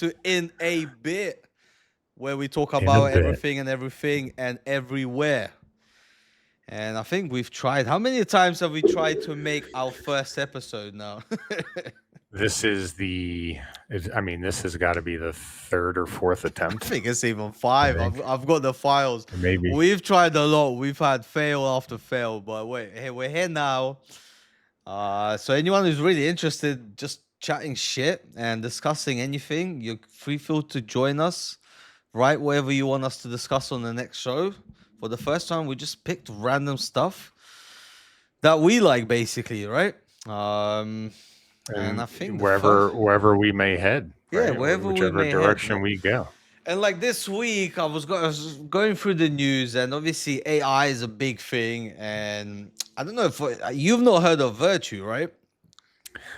to In a Bit, where we talk In a about bit. everything and everywhere. And I think we've tried. How many times have we tried to make our first episode now? This is I mean, this has got to be the third or fourth I attempt, think it's even I five. think. I've got the files. Or maybe. We've tried a lot. We've had fail after fail, but we're here now. So anyone who's really interested, just chatting shit and discussing anything, you're free feel to join us. Write whatever you want us to discuss on the next show. For the first time, we just picked random stuff that we like, basically, right? And I think wherever we may head, yeah, right? wherever we Whichever may head. direction we go. And like this week, I was going through the news, and obviously AI is a big thing. And I don't know if you've not heard of Virtue, right?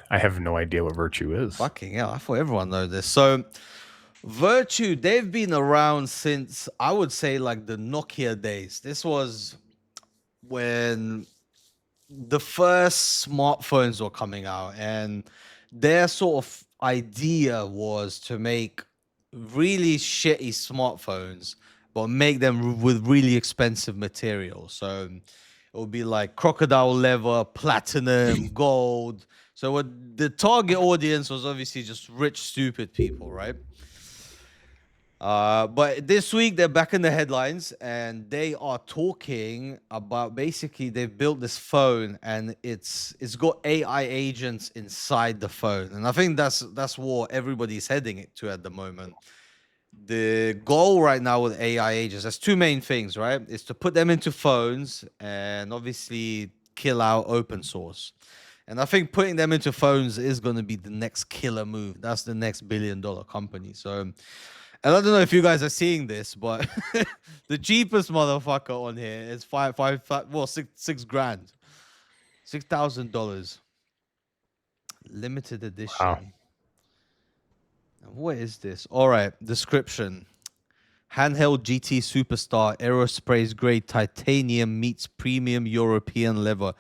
I have no idea what Virtue is. Fucking hell, I thought everyone knows this. So Virtue, they've been around since, I would say, like the Nokia days. This was when the first smartphones were coming out, and their sort of idea was to make really shitty smartphones, but make them with really expensive materials. So it would be like crocodile leather, platinum, gold. So what the target audience was obviously just rich, stupid people, right? But this week they're back in the headlines, and they are talking about, basically they've built this phone, and it's got AI agents inside the phone, and I think that's what everybody's heading it to at the moment. The goal right now with AI agents, there's two main things, right? Is to put them into phones and obviously kill out open source. And I think putting them into phones is going to be the next killer move. That's the next billion-dollar company. So, and I don't know if you guys are seeing this, but the cheapest motherfucker on here is six grand, $6,000, limited edition. Wow. What is this? All right, description. Handheld GT Superstar aerospace grade titanium meets premium European leather.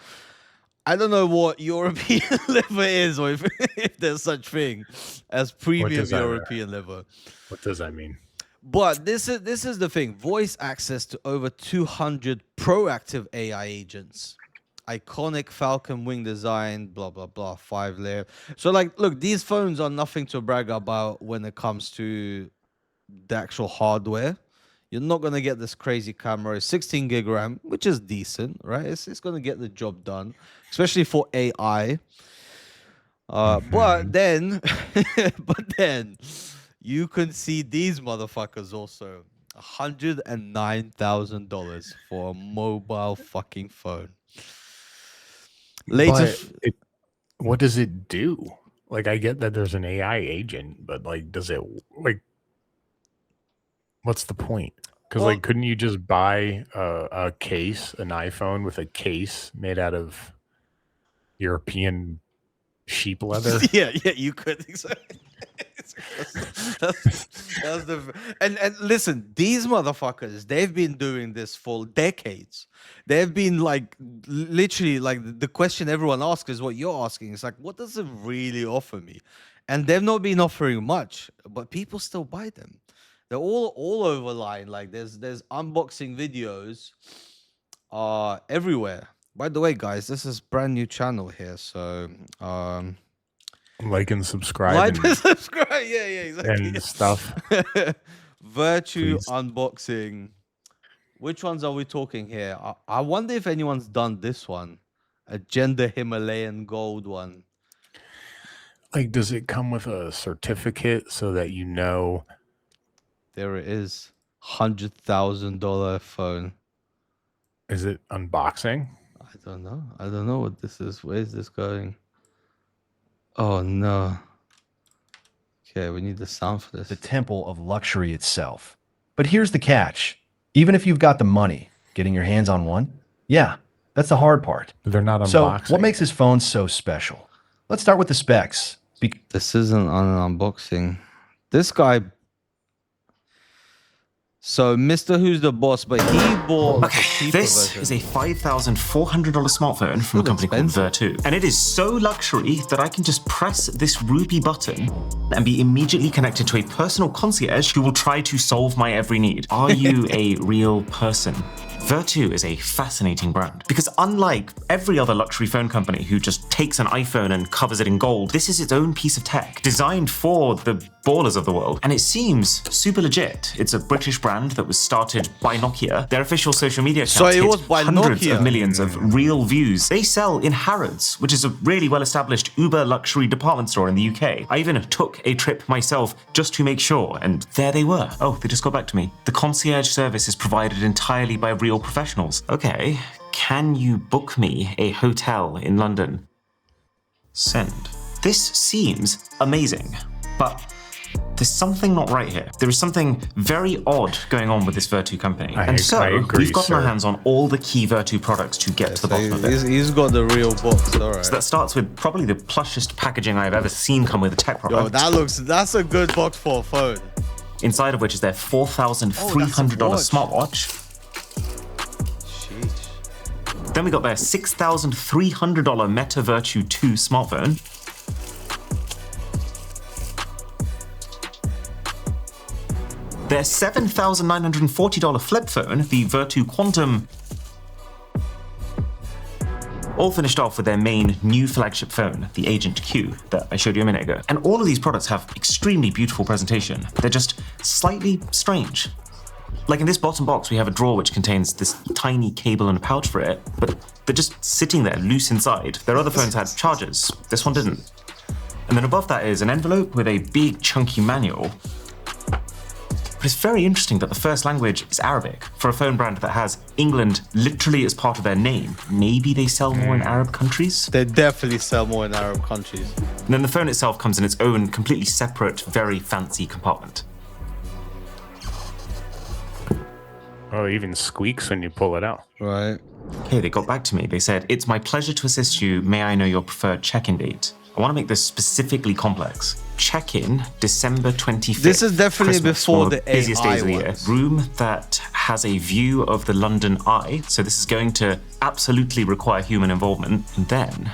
I don't know what European leather is, or if there's such thing as premium European leather. What does that mean? But this is the thing. Voice access to over 200 proactive AI agents. Iconic falcon wing design, blah blah blah, 5-layer. So like, look, these phones are nothing to brag about when it comes to the actual hardware. You're not gonna get this crazy camera, 16 gig RAM, which is decent, right? It's gonna get the job done, especially for AI. But then, you can see these motherfuckers also. $109,000 for a mobile fucking phone. What does it do? Like, I get that there's an AI agent, but like, does it like? What's the point? Because like, couldn't you just buy a case, an iPhone with a case made out of European sheep leather? Yeah, you could. Exactly. That's and listen, these motherfuckers, they've been doing this for decades. They've been like, literally, like the question everyone asks is what you're asking. It's like, what does it really offer me? And they've not been offering much, but people still buy them. They're all over line. Like there's unboxing videos everywhere. By the way, guys, this is brand new channel here, so like and subscribe. Like and subscribe, yeah, exactly. And stuff. Virtue unboxing. Which ones are we talking here? I wonder if anyone's done this one. A gender Himalayan gold one. Like, does it come with a certificate so that you know? There it is. $100,000 phone. Is it unboxing? I don't know what this is. Where is this going? Oh no. Okay, we need the sound for this. The temple of luxury itself. But here's the catch. Even if you've got the money, getting your hands on one, yeah, that's the hard part. But they're not unboxing. So what makes this phone so special? Let's start with the specs. This isn't an unboxing. This guy. So Mr. Who's the Boss, but he bought like a Okay, cheaper this version. is a $5,400 smartphone from a Still company called expensive. Vertu. And it is so luxury that I can just press this ruby button and be immediately connected to a personal concierge who will try to solve my every need. Are you a real person? Vertu is a fascinating brand because unlike every other luxury phone company who just takes an iPhone and covers it in gold, this is its own piece of tech designed for the ballers of the world. And it seems super legit. It's a British brand that was started by Nokia. Their official social media accounts So it hit was by hundreds Nokia. of millions of real views. They sell in Harrods, which is a really well-established uber luxury department store in the UK. I even took a trip myself just to make sure, and there they were. Oh, they just got back to me. The concierge service is provided entirely by real professionals. Okay, can you book me a hotel in London? Send. This seems amazing, but there's something not right here. There is something very odd going on with this Vertu company. I agree, We've gotten our sir. hands on all the key Vertu products to get to the bottom of it. He's got the real box. All right. That starts with probably the plushest packaging I've ever seen come with a tech Yo, product. that's a good box for a phone. Inside of which is their $4,300 watch. smartwatch. Sheesh. Then we got their $6,300 Meta Virtue 2 smartphone. Their $7,940 flip phone, the Virtu Quantum. All finished off with their main new flagship phone, the Agent Q, that I showed you a minute ago. And all of these products have extremely beautiful presentation. They're just slightly strange. Like in this bottom box, we have a drawer which contains this tiny cable and a pouch for it, but they're just sitting there loose inside. Their other phones had chargers. This one didn't. And then above that is an envelope with a big chunky manual. But it's very interesting that the first language is Arabic for a phone brand that has England literally as part of their name. Maybe they sell more in Arab countries? They definitely sell more in Arab countries. And then the phone itself comes in its own completely separate, very fancy compartment. Oh, it even squeaks when you pull it out. Right. Okay, they got back to me. They said, "It's my pleasure to assist you. May I know your preferred check-in date?" I want to make this specifically complex. Check-in, December 25th. This is definitely Christmas, before one of the busiest AI days of the year. ones. Room that has a view of the London Eye. So this is going to absolutely require human involvement. And then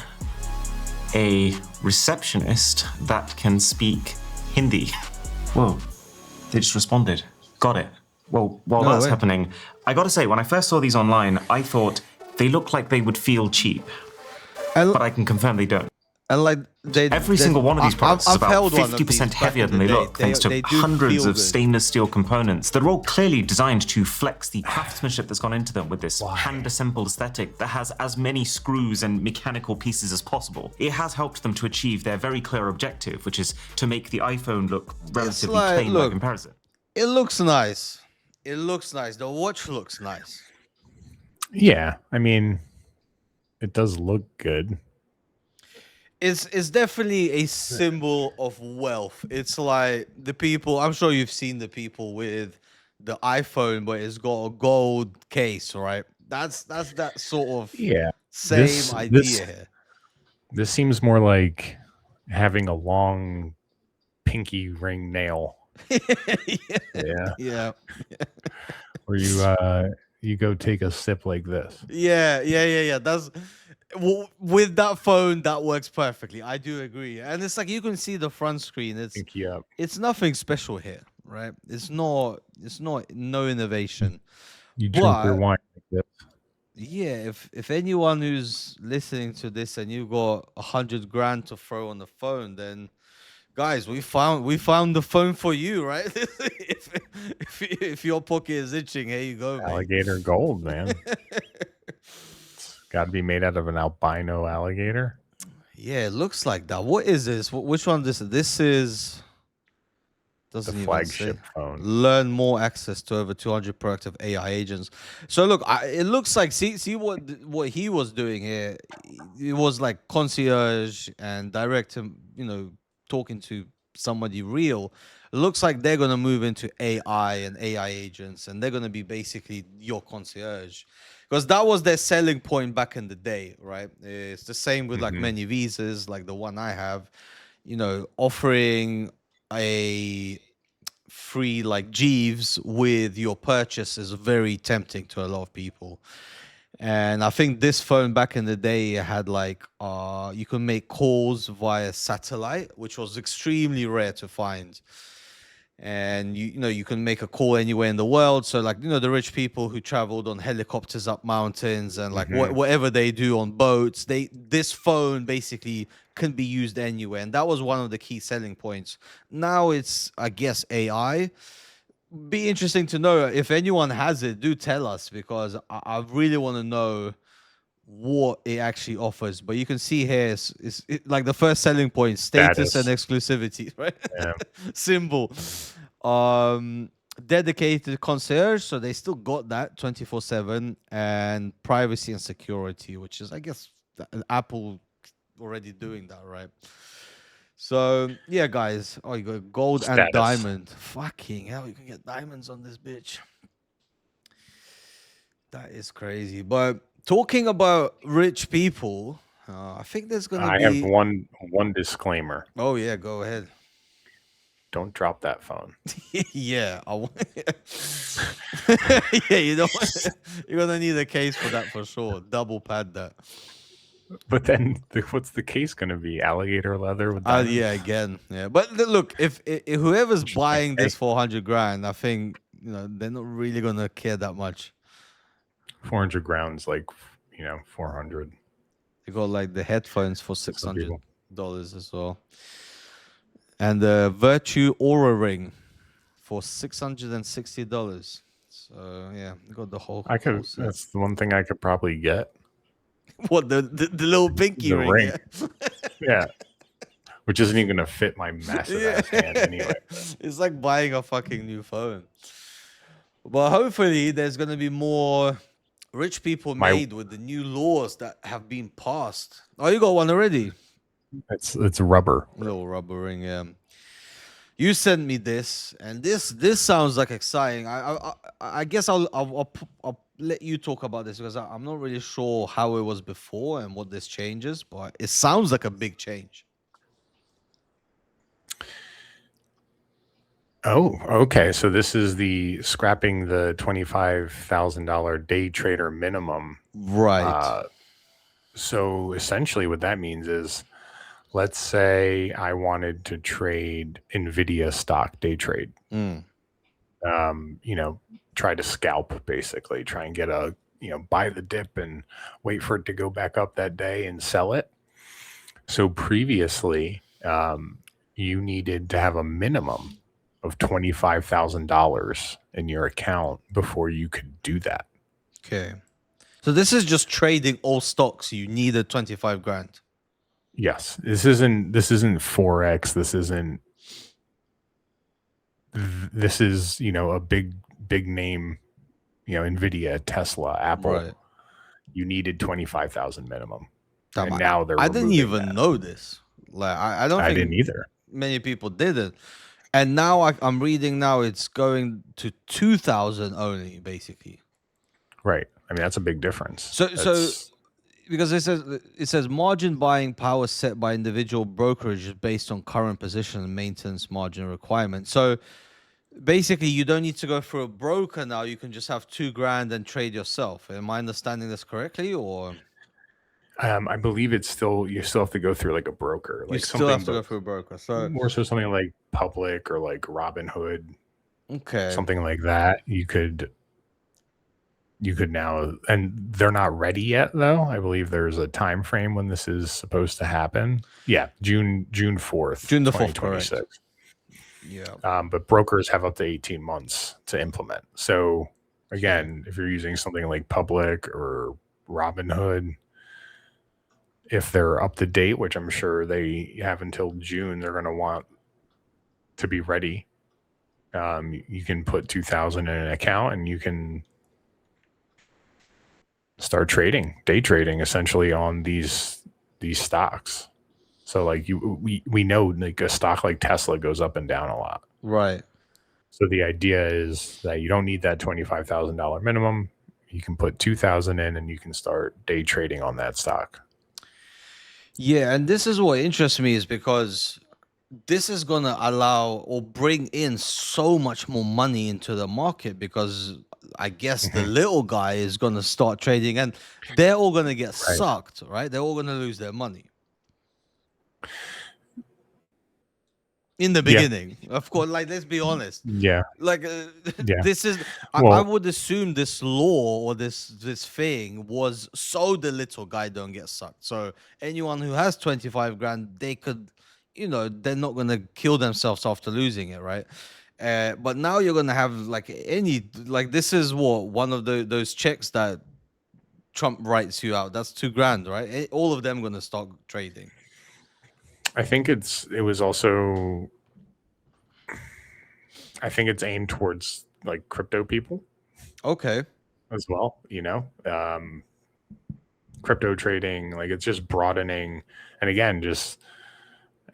a receptionist that can speak Hindi. Whoa, they just responded. Got it. Well, while No that's way. happening, I gotta say, when I first saw these online, I thought they looked like they would feel cheap, And, but I can confirm they don't. and like Every single one of these products is I've about held one of 50% these heavier back in than the they day. look, thanks They to do hundreds feel of good. stainless steel components that are all clearly designed to flex the craftsmanship that's gone into them with this hand-assembled aesthetic that has as many screws and mechanical pieces as possible. It has helped them to achieve their very clear objective, which is to make the iPhone look relatively like, plain by look, comparison. It looks nice. It looks nice. The watch looks nice. Yeah, I mean, it does look good. It's definitely a symbol of wealth. It's like the people. I'm sure you've seen the people with the iPhone, but it's got a gold case, right? That's that sort of Yeah, same this- idea this- here. this seems more like having a long pinky ring nail. Yeah, Yeah. where you go take a sip like this. Yeah. That's with that phone that works perfectly. I do agree, and it's like you can see the front screen. Pinky up. It's nothing special here, right? It's not no innovation. You drink your But- wine like this. Yeah, if anyone who's listening to this and you got 100 grand to throw on the phone, then guys, we found the phone for you, right? if your pocket is itching, here you go, mate. Alligator gold, man. It's got to be made out of an albino alligator. Yeah, it looks like that. What is this? Which one this is? This is The doesn't even flagship say. phone. Learn more access to over 200 proactive AI agents. So look, it looks like see what he was doing here. It was like concierge and direct him, talking to somebody real. It looks like they're gonna move into AI and AI agents, and they're gonna be basically your concierge, because that was their selling point back in the day, right? It's the same with like many visas, like the one I have, offering a free like Jeeves with your purchase is very tempting to a lot of people. And I think this phone back in the day had like you can make calls via satellite, which was extremely rare to find. And you know you can make a call anywhere in the world. So like the rich people who traveled on helicopters up mountains and like whatever they do on boats, this phone basically can be used anywhere, and that was one of the key selling points. Now it's, I guess, AI. Be interesting to know if anyone has it. Do tell us, because I really want to know what it actually offers. But you can see here is like the first selling point: status and exclusivity, right? Yeah. Symbol. Dedicated concierge, so they still got that 24/7, and privacy and security, which is, I guess, Apple already doing that, right? So yeah, guys. Oh, you got gold and Status. diamond. Fucking hell, you can get diamonds on this bitch. That is crazy. But talking about rich people, I think there's gonna I be. have one disclaimer. Oh yeah, go ahead. Don't drop that phone. Yeah, yeah, you're gonna need a case for that for sure. Double pad that. But then, what's the case going to be? Alligator leather with diamonds? Yeah, again, yeah. But look, if whoever's buying this for 100 grand, I think they're not really gonna care that much. 400 grounds, like 400. They got like the headphones for Some $600 people. as well, and the Virtue Aura ring for $660. So yeah, they got the whole. I could. whole set. That's the one thing I could probably get. What, the little pinky The ring? ring. Yeah? Yeah, which isn't even going to fit my massive ass hand anyway. It's like buying a fucking new phone. But hopefully there's going to be more rich people made with the new laws that have been passed. Oh, you got one already? It's rubber. Little rubber ring, yeah. You sent me this, and this sounds like exciting. I guess I'll let you talk about this, because I'm not really sure how it was before and what this changes, but it sounds like a big change. Oh, okay. So this is the scrapping the $25,000 day trader minimum. Right. So essentially what that means is, let's say I wanted to trade NVIDIA stock, day trade. Try to scalp, basically. Try and get buy the dip and wait for it to go back up that day and sell it. So previously, you needed to have a minimum of $25,000 in your account before you could do that. Okay. So this is just trading all stocks. You needed 25 grand. Yes. This isn't Forex. This is a big name, NVIDIA, Tesla, Apple. Right. You needed 25,000 minimum. Damn, And now they're I didn't removing even that. know this. Like I don't I think didn't either. many people did it. And now I'm reading now it's going to 2,000 only, basically. Right. I mean, that's a big difference. So because it says margin buying power set by individual brokerages based on current position and maintenance margin requirements. So basically, you don't need to go through a broker now. You can just have 2 grand and trade yourself. Am I understanding this correctly, or? I believe you still have to go through like a broker. You Like still have to something go through a broker. So more so something like Public or like Robinhood, okay, something like that. You could now, and they're not ready yet though. I believe there's a time frame when this is supposed to happen. Yeah, June 4th, June the 4th, correct. Yeah. But brokers have up to 18 months to implement. So again, if you're using something like Public or Robinhood, if they're up to date, which I'm sure they have until June, they're going to want to be ready. You can put 2,000 in an account and you can start day trading essentially on these stocks. So like we know like a stock like Tesla goes up and down a lot. Right. So the idea is that you don't need that $25,000 minimum. You can put 2,000 in and you can start day trading on that stock. Yeah, and this is what interests me, is because this is going to allow or bring in so much more money into the market, because I guess the little guy is going to start trading and they're all going to get sucked, right? They're all going to lose their money. In the beginning, of course, like, let's be honest. Yeah. Like, Yeah. this is, I Well- would assume this law or this thing was so the little guy don't get sucked. So anyone who has 25 grand, they could, you know, they're not going to kill themselves after losing it, right? But now you're going to have like this is what one of those checks that Trump writes you out. That's $2,000, right? All of them going to start trading. I think it was also, I think it's aimed towards like crypto people Okay. as well, you know, crypto trading, like it's just broadening. And again, just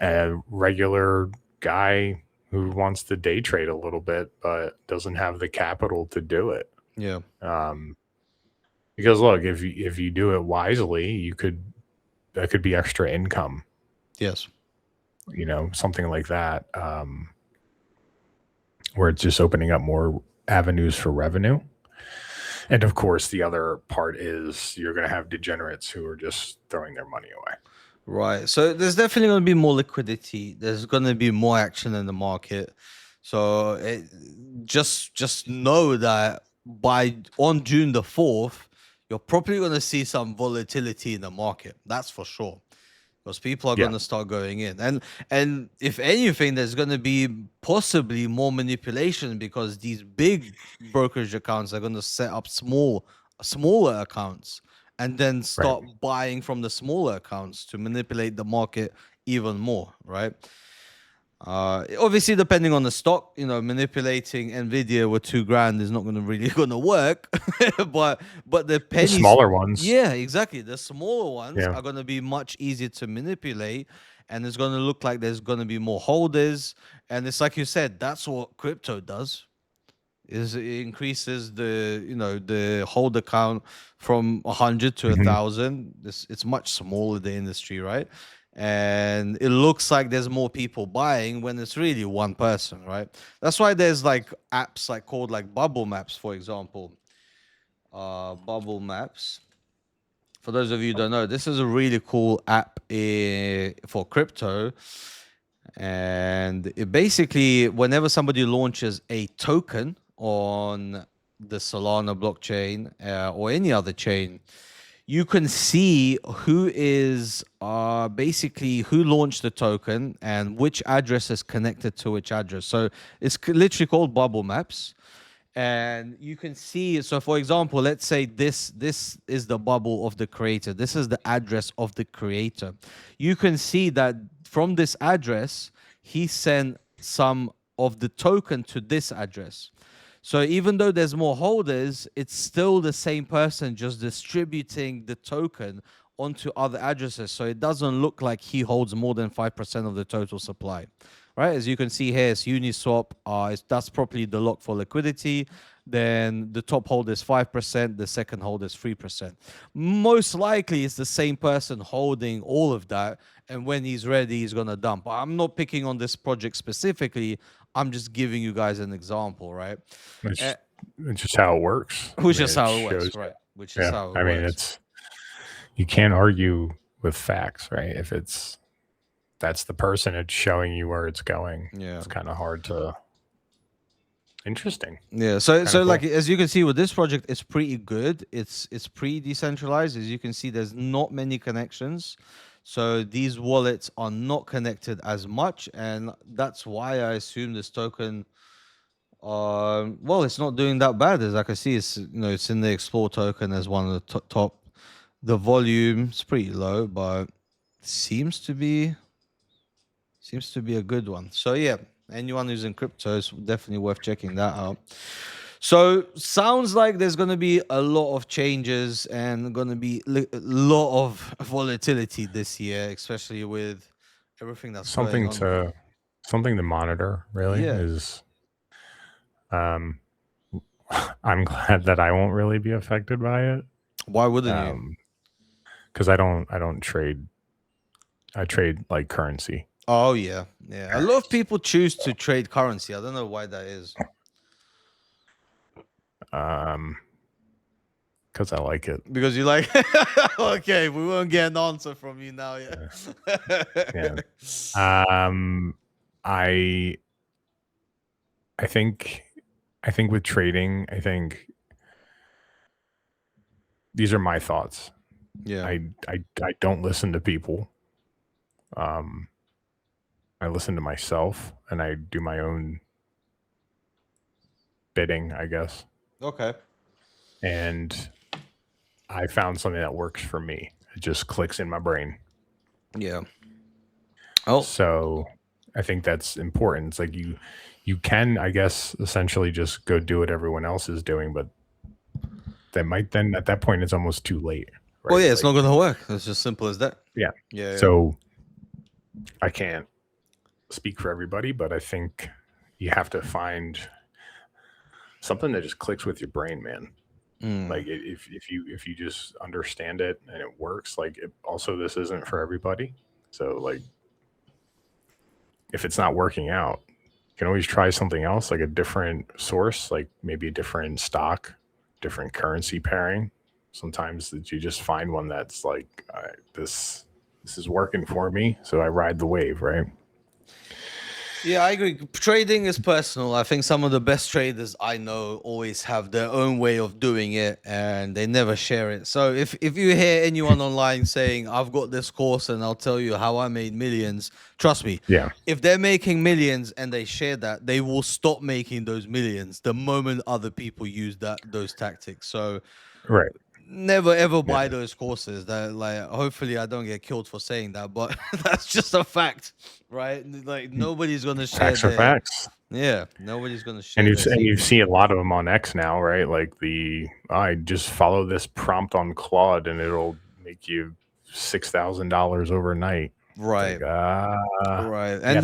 a regular guy who wants to day trade a little bit, but doesn't have the capital to do it. Yeah. Because look, if you do it wisely, that could be extra income. Yes. You know, something like that, where it's just opening up more avenues for revenue. And of course, the other part is you're going to have degenerates who are just throwing their money away. Right. So there's definitely going to be more liquidity. There's going to be more action in the market. So just know that on June the 4th, you're probably going to see some volatility in the market. That's for sure. Because people are going to start going in. And if anything, there's going to be possibly more manipulation, because these big brokerage accounts are going to set up smaller accounts and then start buying from the smaller accounts to manipulate the market even more, right? Obviously, depending on the stock, you know, manipulating Nvidia with $2,000 is not going to work. but the penny, smaller ones, yeah, exactly. The smaller ones are going to be much easier to manipulate, and it's going to look like there's going to be more holders. And it's like you said, that's what crypto does. Is it increases the holder count from 100 to 1,000. It's much smaller, the industry, right? And it looks like there's more people buying when it's really one person, right? That's why there's like apps like called like Bubble Maps, for example. Bubble Maps. For those of you who don't know, this is a really cool app for crypto. And it basically, whenever somebody launches a token on the Solana blockchain or any other chain, you can see who is basically who launched the token and which address is connected to which address. So it's literally called Bubble Maps. And you can see, so for example, let's say this is the bubble of the creator. This is the address of the creator. You can see that from this address, he sent some of the token to this address. So even though there's more holders, it's still the same person just distributing the token onto other addresses. So it doesn't look like he holds more than 5% of the total supply. Right, as you can see here, it's Uniswap. That's probably the lock for liquidity. Then the top holder is 5%, the second holder is 3%. Most likely, it's the same person holding all of that, and when he's ready, he's gonna dump. I'm not picking on this project specifically. I'm just giving you guys an example, right? It's just how it works. Which is how it works, right? Which is how it works. I mean, you can't argue with facts, right? If that's the person, it's showing you where it's going. Yeah, it's kind of hard to. Interesting. Yeah. So cool. Like, as you can see with this project, it's pretty good. It's pretty decentralized. As you can see, there's not many connections. So these wallets are not connected as much, and that's why I assume this token. Well, it's not doing that bad. As I can see, it's it's in the Explore token as one of the top. The volume's pretty low, but seems to be a good one. So yeah, anyone who's in crypto is definitely worth checking that out. So sounds like there's going to be a lot of changes and going to be a lot of volatility this year, especially with everything that's something going on. Something to monitor. Really is. I'm glad that I won't really be affected by it. Why wouldn't you? Because I don't trade. I trade like currency. Oh yeah, yeah. A lot of people choose to trade currency. I don't know why that is. Because I like it. Because you like. Okay, we won't get an answer from you now. Yeah. Yeah. I think with trading, I think these are my thoughts. Yeah. I don't listen to people. I listen to myself and I do my own bidding, I guess. Okay. And I found something that works for me. It just clicks in my brain. Yeah. Oh. So I think that's important. It's like you can, I guess, essentially just go do what everyone else is doing, but that might then at that point it's almost too late. Right? Well, yeah, it's not going to work. It's just simple as that. Yeah. Yeah. So I can't speak for everybody, but I think you have to find something that just clicks with your brain, man. Like if you just understand it and it works, like also this isn't for everybody. So like if it's not working out, you can always try something else, like a different source, like maybe a different stock, different currency pairing. Sometimes that you just find one that's like this is working for me, so I ride the wave, right? Yeah, I agree. Trading is personal. I think some of the best traders I know always have their own way of doing it and they never share it. So if you hear anyone online saying, I've got this course and I'll tell you how I made millions, trust me. Yeah. If they're making millions and they share that, they will stop making those millions the moment other people use those tactics. So right. Never ever buy those courses. That like hopefully I don't get killed for saying that, but that's just a fact, right? Like nobody's gonna share. Facts are facts. Yeah, nobody's gonna share. And you see a lot of them on X now, right? Like I just follow this prompt on Claude and it'll make you $6,000 overnight. Right. Like, right. And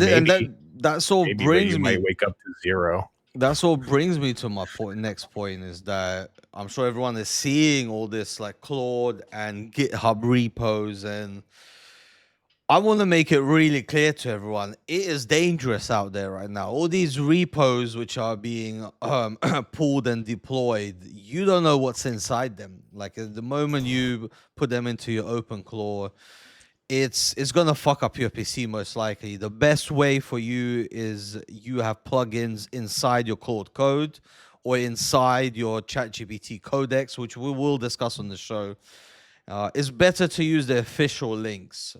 that sort of brings me. Might wake up to zero. That sort of brings me to my next point is that I'm sure everyone is seeing all this like Claude and GitHub repos, and I want to make it really clear to everyone, it is dangerous out there right now. All these repos which are being pulled and deployed, you don't know what's inside them. Like at the moment you put them into your OpenClaw, it's gonna fuck up your PC most likely. The best way for you is you have plugins inside your Claude code or inside your ChatGPT codex, which we will discuss on the show. It's better to use the official links.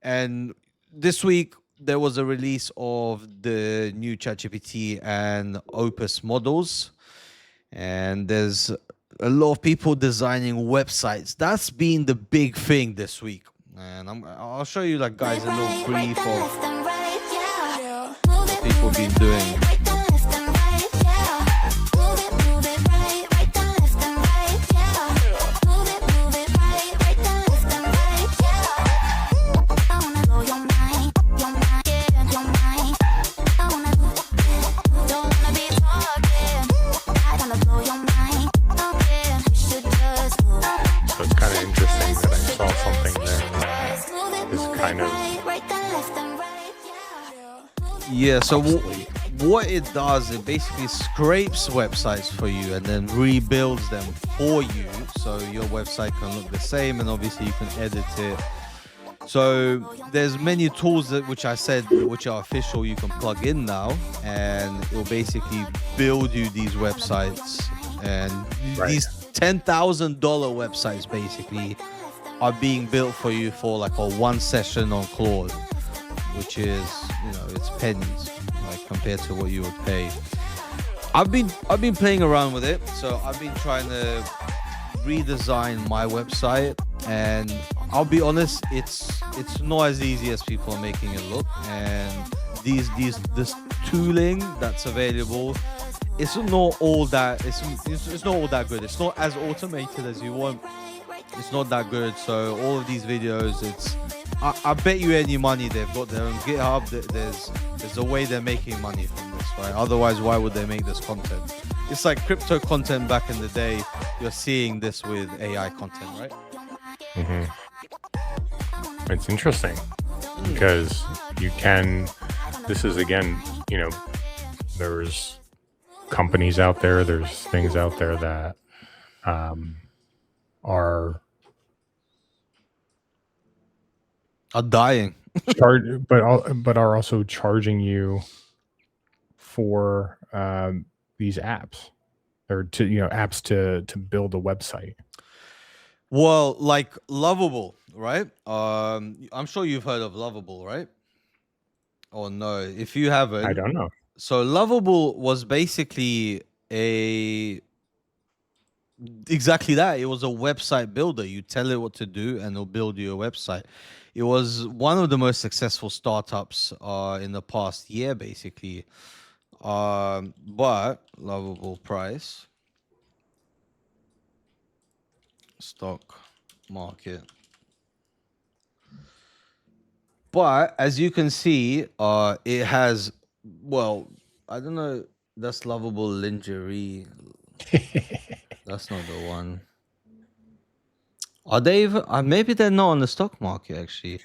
And this week there was a release of the new ChatGPT and Opus models, and there's a lot of people designing websites. That's been the big thing this week. And I'll show you, like, guys, a little brief of what people have been doing. So it's kind of interesting that I saw something there. Kind of yeah, so what it does, it basically scrapes websites for you and then rebuilds them for you, so your website can look the same, and obviously you can edit it. So there's many tools which I said which are official you can plug in now, and it will basically build you these websites, and these $10,000 websites basically are being built for you for like a one session on Claude, which is, you know, it's pennies like compared to what you would pay. I've been playing around with it, so I've been trying to redesign my website, and I'll be honest, it's not as easy as people are making it look. And this tooling that's available, it's not all that it's not all that good. It's not as automated as you want. It's not that good. So all of these videos, I bet you any money they've got their own GitHub. There's a way they're making money from this, right? Otherwise, why would they make this content? It's like crypto content back in the day. You're seeing this with AI content, right? It's interesting because you can. This is again, there's companies out there, there's things out there that are dying. but are also charging you for these apps, or to apps to build a website. Well, like Lovable, right? I'm sure you've heard of Lovable, right? Or no? If you haven't, I don't know. So Lovable was basically exactly that. It was a website builder. You tell it what to do and it'll build you a website. It was one of the most successful startups in the past year, basically. But Lovable price, stock market. But as you can see, it has, well, I don't know. That's Lovable lingerie. That's not the one. Are they even? Maybe they're not on the stock market, actually.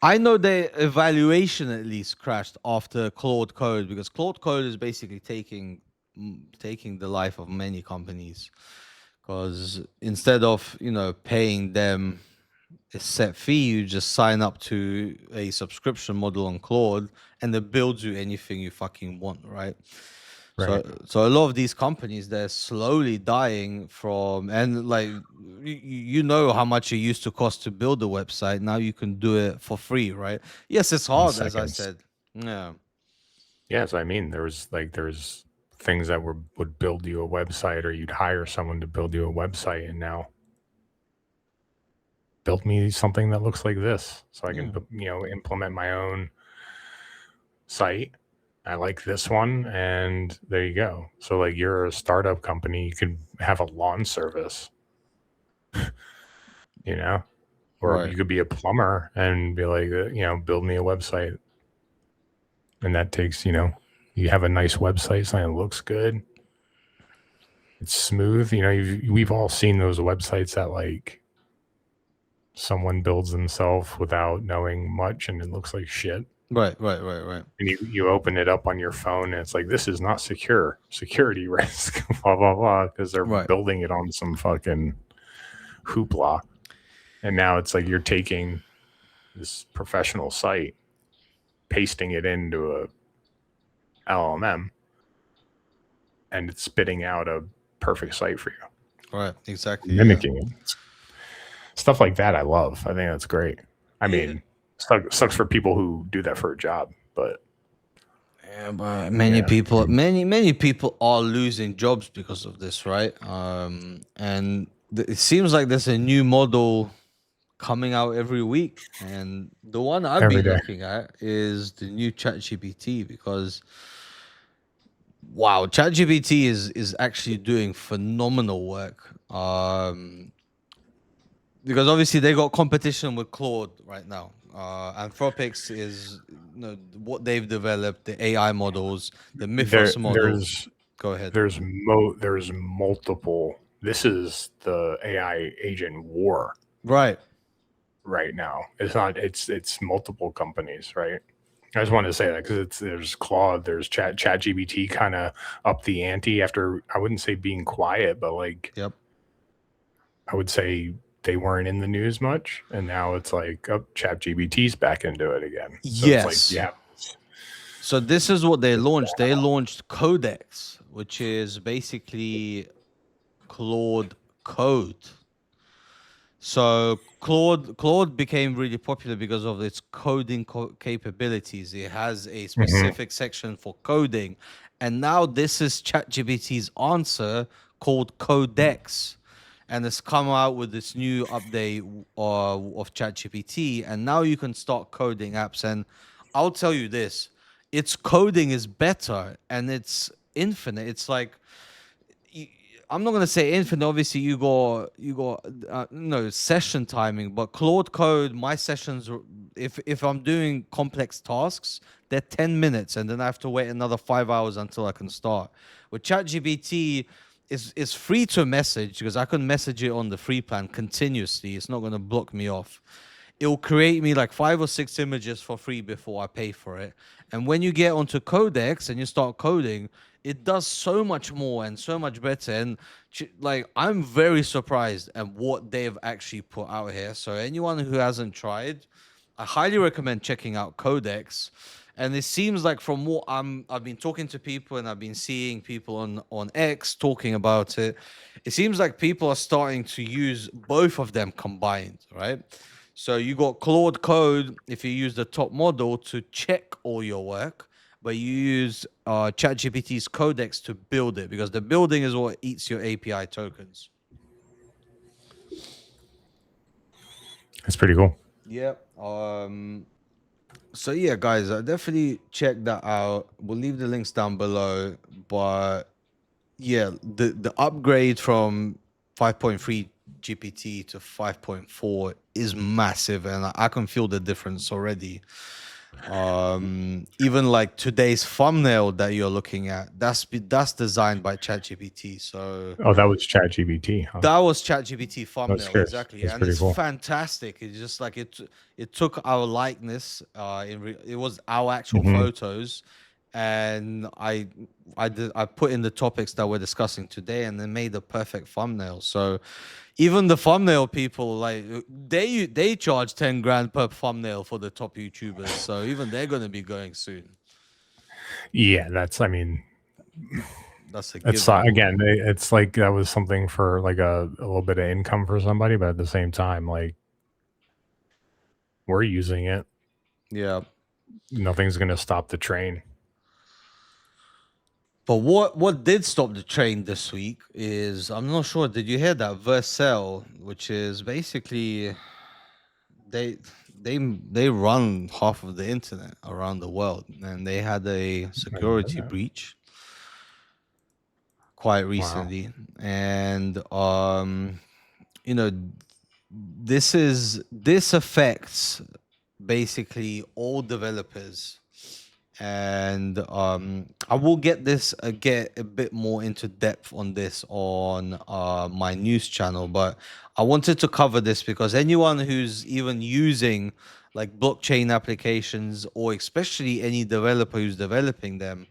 I know their evaluation at least crashed after Claude Code, because Claude Code is basically taking the life of many companies. Because instead of paying them a set fee, you just sign up to a subscription model on Claude, and it builds you anything you fucking want, right? Right. So a lot of these companies, they're slowly dying from, and like you know how much it used to cost to build a website. Now you can do it for free, right? Yes, it's hard, as I seconds. said. Yeah. Yes, I mean there's things that would build you a website, or you'd hire someone to build you a website, and now build me something that looks like this, so I can implement my own site. I like this one, and there you go. So like, you're a startup company, you could have a lawn service, or Right. you could be a plumber and be like, build me a website. And that takes, you have a nice website, something that looks good, it's smooth. We've all seen those websites that like someone builds themselves without knowing much, and it looks like shit. Right. And you open it up on your phone, and it's like, this is not secure, security risk, blah blah blah, because they're building it on some fucking hoopla. And now it's like you're taking this professional site, pasting it into a LLM, and it's spitting out a perfect site for you. Right, exactly. Mimicking it. Stuff like that I love. I think that's great. I mean, sucks for people who do that for a job, but but many people are losing jobs because of this, right? And it seems like there's a new model coming out every week, and the one I've been looking at is the new ChatGPT, because wow, ChatGPT is actually doing phenomenal work. Because obviously they got competition with Claude right now. Anthropics is what they've developed, the AI models, the Mythos models. Go ahead. There's multiple. This is the AI agent war. Right now, it's not. It's multiple companies, right? I just wanted to say that because there's Claude, there's ChatGPT kind of up the ante after, I wouldn't say being quiet, but like, I would say they weren't in the news much, and now it's like, ChatGPT's back into it again. So yes. It's like, so this is what they launched. They launched Codex, which is basically Claude Code. So Claude became really popular because of its coding capabilities. It has a specific section for coding, and now this is ChatGPT's answer called Codex, and it's come out with this new update of ChatGPT, and now you can start coding apps. And I'll tell you this: its coding is better, and it's infinite. It's like, I'm not gonna say infinite. Obviously, you got session timing, but Claude Code, my sessions, if I'm doing complex tasks, they're 10 minutes, and then I have to wait another 5 hours until I can start. With ChatGPT, it's free to message, because I can message it on the free plan continuously. It's not gonna block me off. it'll create me like 5 or 6 images for free before I pay for it. And when you get onto Codex and you start coding, it does so much more and so much better. And like, I'm very surprised at what they've actually put out here. So anyone who hasn't tried, I highly recommend checking out Codex. And it seems like from what I've been talking to people and I've been seeing people on X talking about it, it seems like people are starting to use both of them combined, right? So you got Claude Code if you use the top model to check all your work, but you use ChatGPT's Codex to build it, because the building is what eats your API tokens. That's pretty cool. Yep. So yeah, guys, definitely check that out. We'll leave the links down below. But yeah, the upgrade from 5.3 GPT to 5.4 is massive, and I can feel the difference already. Even like today's thumbnail that you're looking at, that's designed by ChatGPT. So that was ChatGPT, huh? that was ChatGPT thumbnail, curious. exactly. That's And pretty it's cool. fantastic. It's just like it took our likeness, it was our actual Mhm. photos, and I put in the topics that we're discussing today, and then made the perfect thumbnail. So even the thumbnail people, like, they charge 10 grand per thumbnail for the top YouTubers. So even they're going to be going soon. Yeah, that's, I mean, That's a it's given. again, it's like that was something for like a little bit of income for somebody, but at the same time, like, we're using it. Yeah. Nothing's going to stop the train. But what did stop the train this week is, I'm not sure, did you hear that Vercel, which is basically they run half of the internet around the world, and they had a security that. breach quite recently. And you know, this affects basically all developers. And I will get a bit more into depth on this on my news channel, but I wanted to cover this because anyone who's even using like blockchain applications, or especially any developer who's developing them,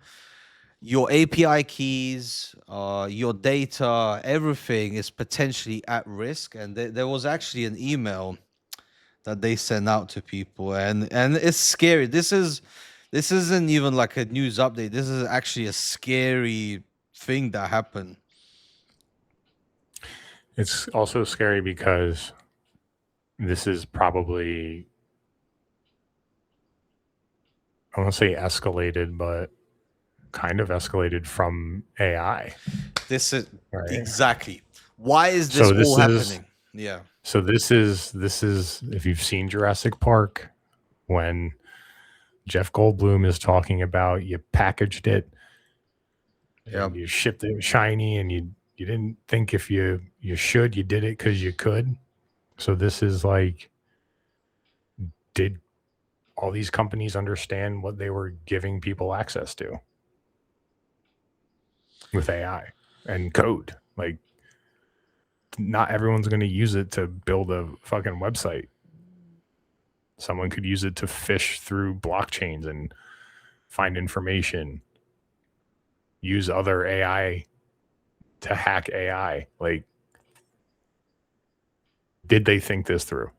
your API keys, your data, everything is potentially at risk. And there was actually an email that they sent out to people, and it's scary. This isn't even like a news update. This is actually a scary thing that happened. It's also scary because this is probably, I won't say escalated, but kind of escalated from AI. This is Right. exactly. Why is this So this all is- happening? Yeah. So this is if you've seen Jurassic Park, when Jeff Goldblum is talking about you packaged it, and you shipped it shiny, and you didn't think if you should, you did it because you could. So this is like, did all these companies understand what they were giving people access to with AI and code? Like, not everyone's going to use it to build a fucking website. Someone could use it to fish through blockchains and find information, use other AI to hack AI. Like, did they think this through?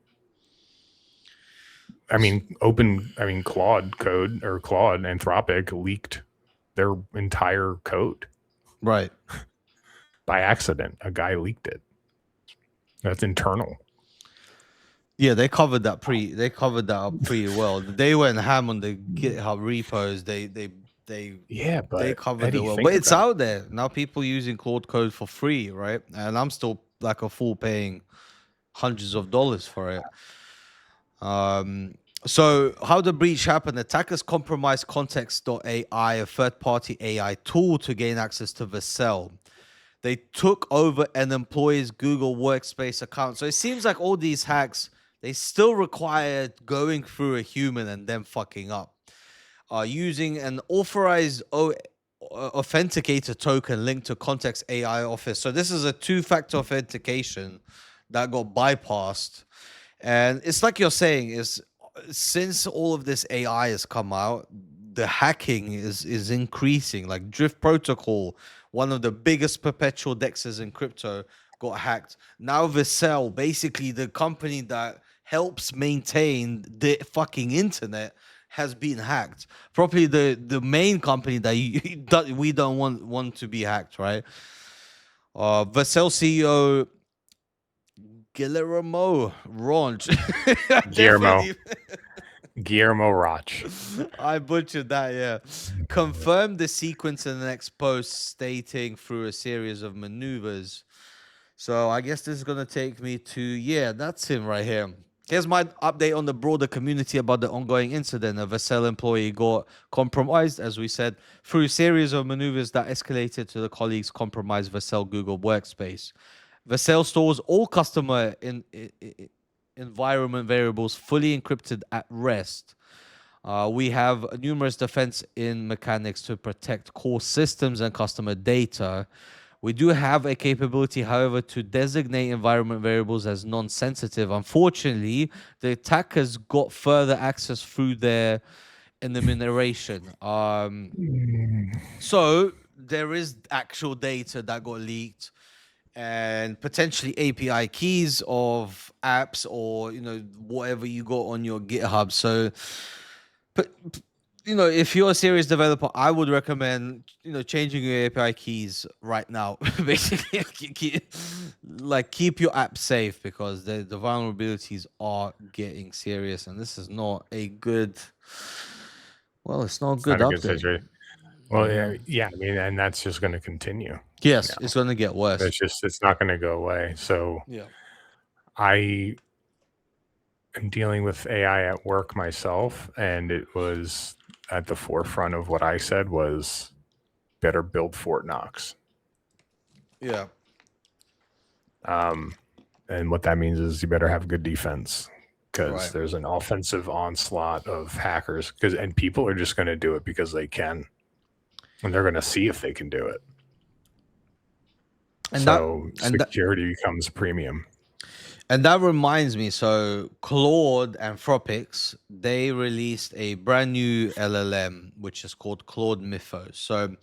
I mean, Claude Code, or Claude, Anthropic leaked their entire code. Right. By accident. A guy leaked it. That's internal. Yeah, they covered that up pretty well. They went ham on the GitHub repos. They covered Eddie, it well. think But it's about out there now. People using Claude Code for free, right? And I'm still like a fool paying hundreds of dollars for it. So how the breach happened? Attackers compromised Context.ai, a third-party AI tool, to gain access to Vercel. They took over an employee's Google Workspace account. So it seems like all these hacks, they still required going through a human and then fucking up. Using an authorized authenticator token linked to Context AI Office. So this is a two-factor authentication that got bypassed. And it's like you're saying, is since all of this AI has come out, the hacking is increasing. Like Drift Protocol, one of the biggest perpetual dexes in crypto, got hacked. Now Vercel, basically the company that helps maintain the fucking internet, has been hacked. Probably the main company that that we don't want to be hacked, right? Vercel CEO Guillermo Ronch. Guillermo Roch. I butchered that, yeah. Confirmed the sequence in the next post, stating through a series of maneuvers. So I guess this is going to take me to, yeah, that's him right here. Here's my update on the broader community about the ongoing incident. A Vercel employee got compromised, as we said, through a series of maneuvers that escalated to the colleagues' compromised Vercel Google Workspace. Vercel stores all customer environment variables fully encrypted at rest. We have numerous defense in mechanics to protect core systems and customer data. We do have a capability, however, to designate environment variables as non-sensitive. Unfortunately, the attackers got further access through their enumeration. So there is actual data that got leaked, and potentially API keys of apps, or whatever you got on your GitHub. So, but if you're a serious developer, I would recommend changing your API keys right now. Basically, keep your app safe, because the vulnerabilities are getting serious, and this is not a good. Well, it's not a good update. Situation. Well, yeah. I mean, and that's just going to continue. Yes, it's going to get worse. It's not going to go away. So yeah, I am dealing with AI at work myself, and it was at the forefront of what I said was better build Fort Knox. Yeah. And what that means is you better have good defense, because there's an offensive onslaught of hackers, and people are just going to do it because they can, and they're going to see if they can do it. And so security becomes premium. And that reminds me, so Claude Anthropics, they released a brand new LLM, which is called Claude Mythos. So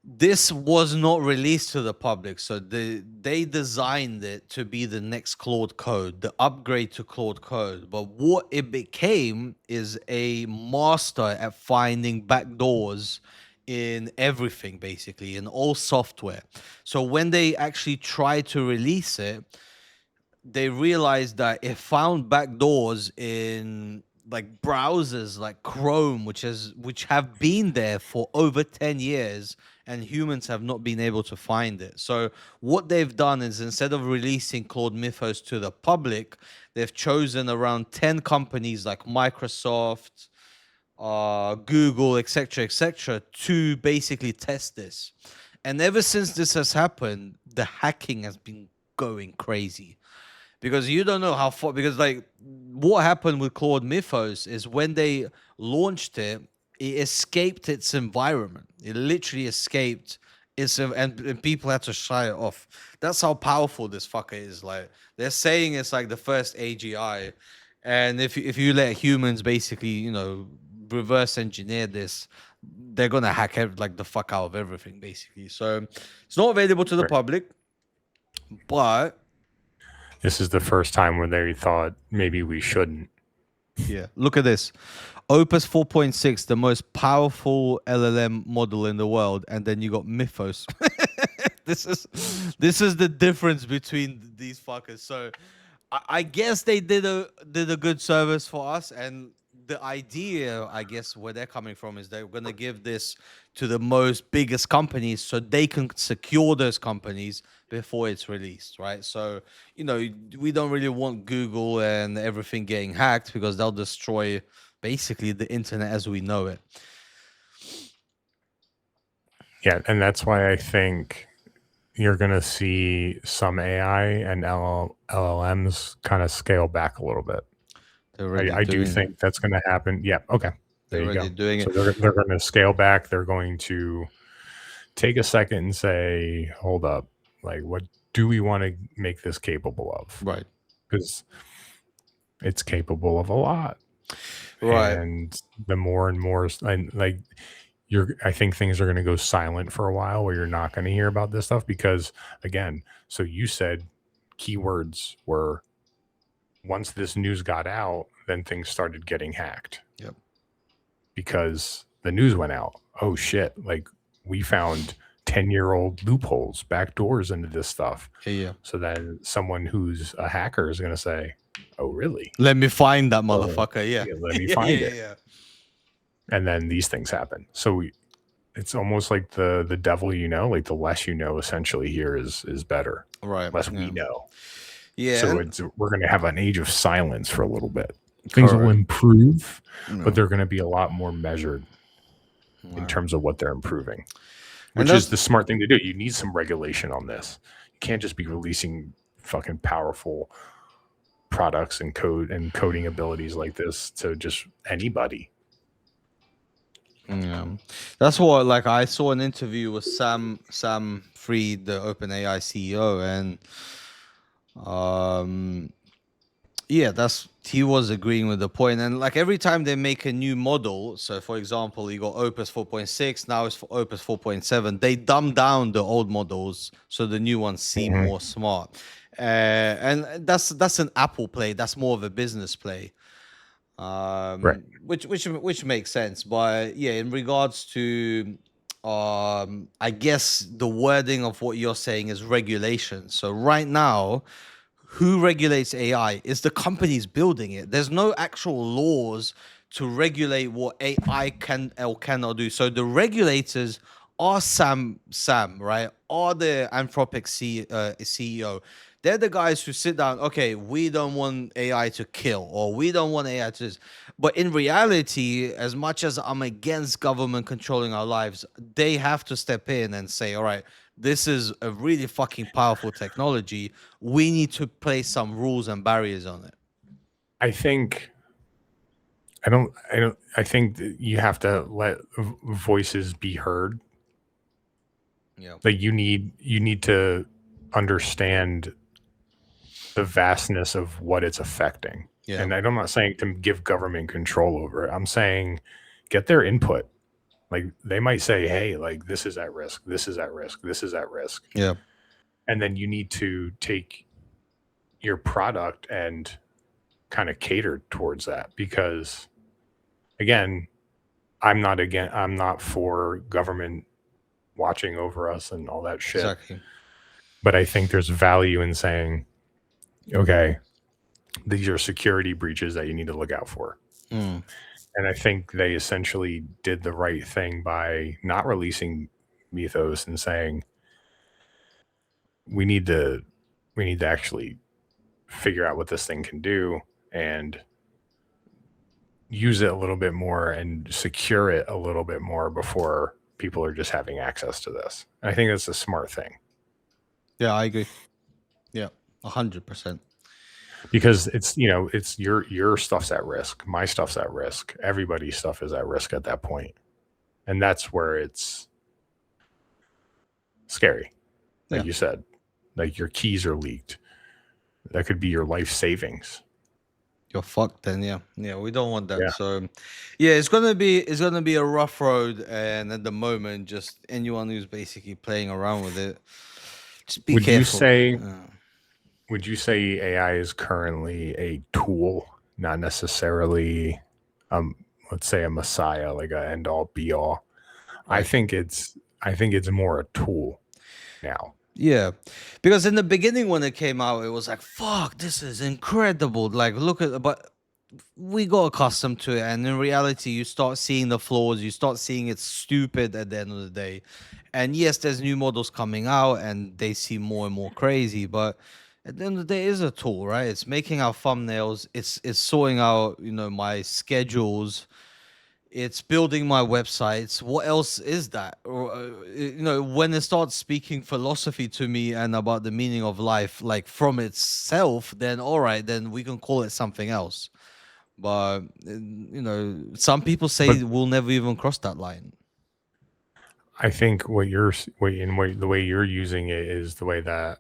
this was not released to the public. So they designed it to be the next Claude Code, the upgrade to Claude Code. But what it became is a master at finding backdoors in everything, basically, in all software. So when they actually tried to release it, they realized that it found backdoors in like browsers like Chrome, which have been there for over 10 years, and humans have not been able to find it. So what they've done is, instead of releasing Claude Mythos to the public, they've chosen around 10 companies like Microsoft, Google, etc., to basically test this. And ever since this has happened, the hacking has been going crazy, because you don't know how far. Because like what happened with Claude Mythos is, when they launched it, it escaped its environment. It literally escaped its, and people had to shut it off. That's how powerful this fucker is. Like, they're saying it's like the first AGI, and if you let humans basically reverse engineer this, they're gonna hack like the fuck out of everything, basically. So it's not available to the public, but this is the first time where they thought maybe we shouldn't. Yeah, look at this. Opus 4.6, the most powerful LLM model in the world, and then you got Mythos. This is the difference between these fuckers. So I guess they did a good service for us, and the idea, I guess, where they're coming from is they're going to give this to the most biggest companies, so they can secure those companies before it's released, right? So, we don't really want Google and everything getting hacked, because they'll destroy basically the internet as we know it. Yeah, and that's why I think you're going to see some AI and LLMs kind of scale back a little bit. I do think that's going to happen. Yeah. Okay. There you go. Doing so they're going to scale back. They're going to take a second and say, hold up, like, what do we want to make this capable of? Right. Because it's capable of a lot. Right. And the more and more, and like, I think things are going to go silent for a while where you're not going to hear about this stuff because, again, so you said keywords were, once this news got out, then things started getting hacked. Yep. Because the news went out. Oh shit! Like, we found 10-year-old loopholes, back doors into this stuff. Yeah. So then someone who's a hacker is going to say, "Oh, really? Let me find that motherfucker." Yeah. Let me find it." Yeah. And then these things happen. So it's almost like the devil, you know, like the less you know, essentially here is better. Right. Less we know. Yeah. So we're going to have an age of silence for a little bit. Things will improve, but they're going to be a lot more measured in terms of what they're improving, which is the smart thing to do. You need some regulation on this. You can't just be releasing fucking powerful products and coding abilities like this to just anybody. Yeah, that's what. Like, I saw an interview with Sam Fried, the OpenAI CEO, and yeah, he was agreeing with the point. And like every time they make a new model, so for example, you got Opus 4.6, now it's for Opus 4.7. They dumb down the old models so the new ones seem more smart. And that's an Apple play. That's more of a business play. Right. Which makes sense. But yeah, in regards to I guess the wording of what you're saying is regulation. So right now, who regulates AI is the companies building it. There's no actual laws to regulate what AI can or cannot do. So the regulators are Sam, right? Are the Anthropic CEO. They're the guys who sit down, okay, we don't want AI to kill, or we don't want AI to this. But in reality, as much as I'm against government controlling our lives, they have to step in and say, all right, this is a really fucking powerful technology. We need to place some rules and barriers on it. I think that you have to let voices be heard. Yeah. Like you need to understand the vastness of what it's affecting. Yeah. And I'm not saying to give government control over it. I'm saying get their input. Like they might say, hey, like this is at risk, this is at risk, this is at risk. Yeah. And then you need to take your product and kind of cater towards that, because again, I'm not for government watching over us and all that shit. Exactly. But I think there's value in saying, okay, these are security breaches that you need to look out for. And I think they essentially did the right thing by not releasing Mythos and saying, we need to actually figure out what this thing can do and use it a little bit more and secure it a little bit more before people are just having access to this. And I think that's a smart thing. Yeah, I agree. Yeah, 100%. Because it's your stuff's at risk, my stuff's at risk, everybody's stuff is at risk at that point, and that's where it's scary. Like you said, like your keys are leaked. That could be your life savings. You're fucked then. Yeah, we don't want that. Yeah. So yeah, it's gonna be a rough road, and at the moment, just anyone who's basically playing around with it, just be careful. Would you say AI is currently a tool, not necessarily, let's say a messiah, like a end all be all? Right. I think it's more a tool now. Yeah, because in the beginning when it came out, it was like, fuck, this is incredible. Like, but we got accustomed to it, and in reality, you start seeing the flaws. You start seeing it's stupid at the end of the day. And yes, there's new models coming out, and they seem more and more crazy, but at the end of the day, it's a tool, right? It's making our thumbnails. It's sorting out, my schedules. It's building my websites. What else is that? Or, when it starts speaking philosophy to me and about the meaning of life, like from itself, then all right, then we can call it something else. But, some people say we'll never even cross that line. I think the way you're using it is the way that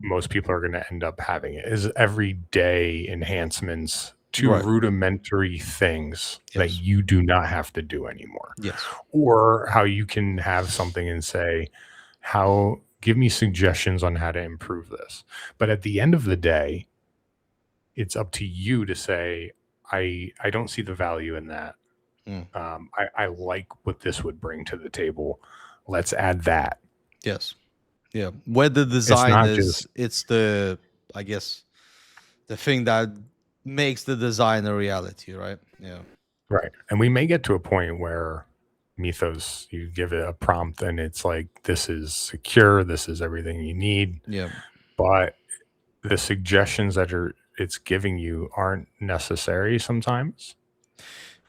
most people are going to end up having it is everyday enhancements to Right. rudimentary things that Yes. you do not have to do anymore. Yes. Or how you can have something and say, give me suggestions on how to improve this. But at the end of the day, it's up to you to say, I don't see the value in that. I like what this would bring to the table. Let's add that. Yes. Yeah. Where the design not is, it's the, I guess, the thing that makes the design a reality, right? Yeah. Right. And we may get to a point where Mythos, you give it a prompt and it's like, this is secure, this is everything you need. Yeah. But the suggestions that it's giving you aren't necessary sometimes.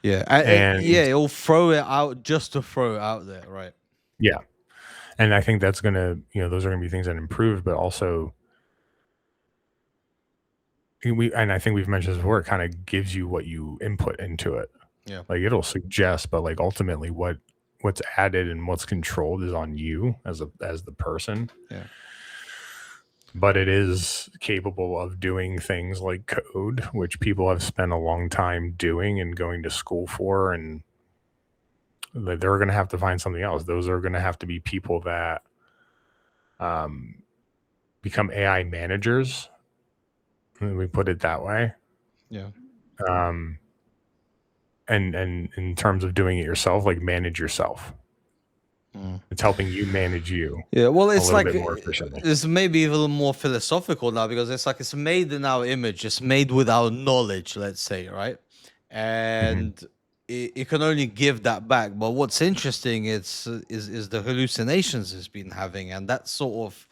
Yeah. And it'll throw it out just to throw it out there, right? Yeah. And I think that's gonna, those are gonna be things that improve, but also and I think we've mentioned this before, it kind of gives you what you input into it. Yeah. Like it'll suggest, but like ultimately what's added and what's controlled is on you as the person. Yeah. But it is capable of doing things like code, which people have spent a long time doing and going to school for, and they're going to have to find something else. Those are going to have to be people that become AI managers. We put it that way. Yeah. And in terms of doing it yourself, like manage yourself. It's helping you manage you. Yeah, well, it's like more efficiently. It's maybe a little more philosophical now, because it's like it's made in our image, it's made with our knowledge, let's say, right? And it can only give that back. But what's interesting is the hallucinations it's been having, and that sort of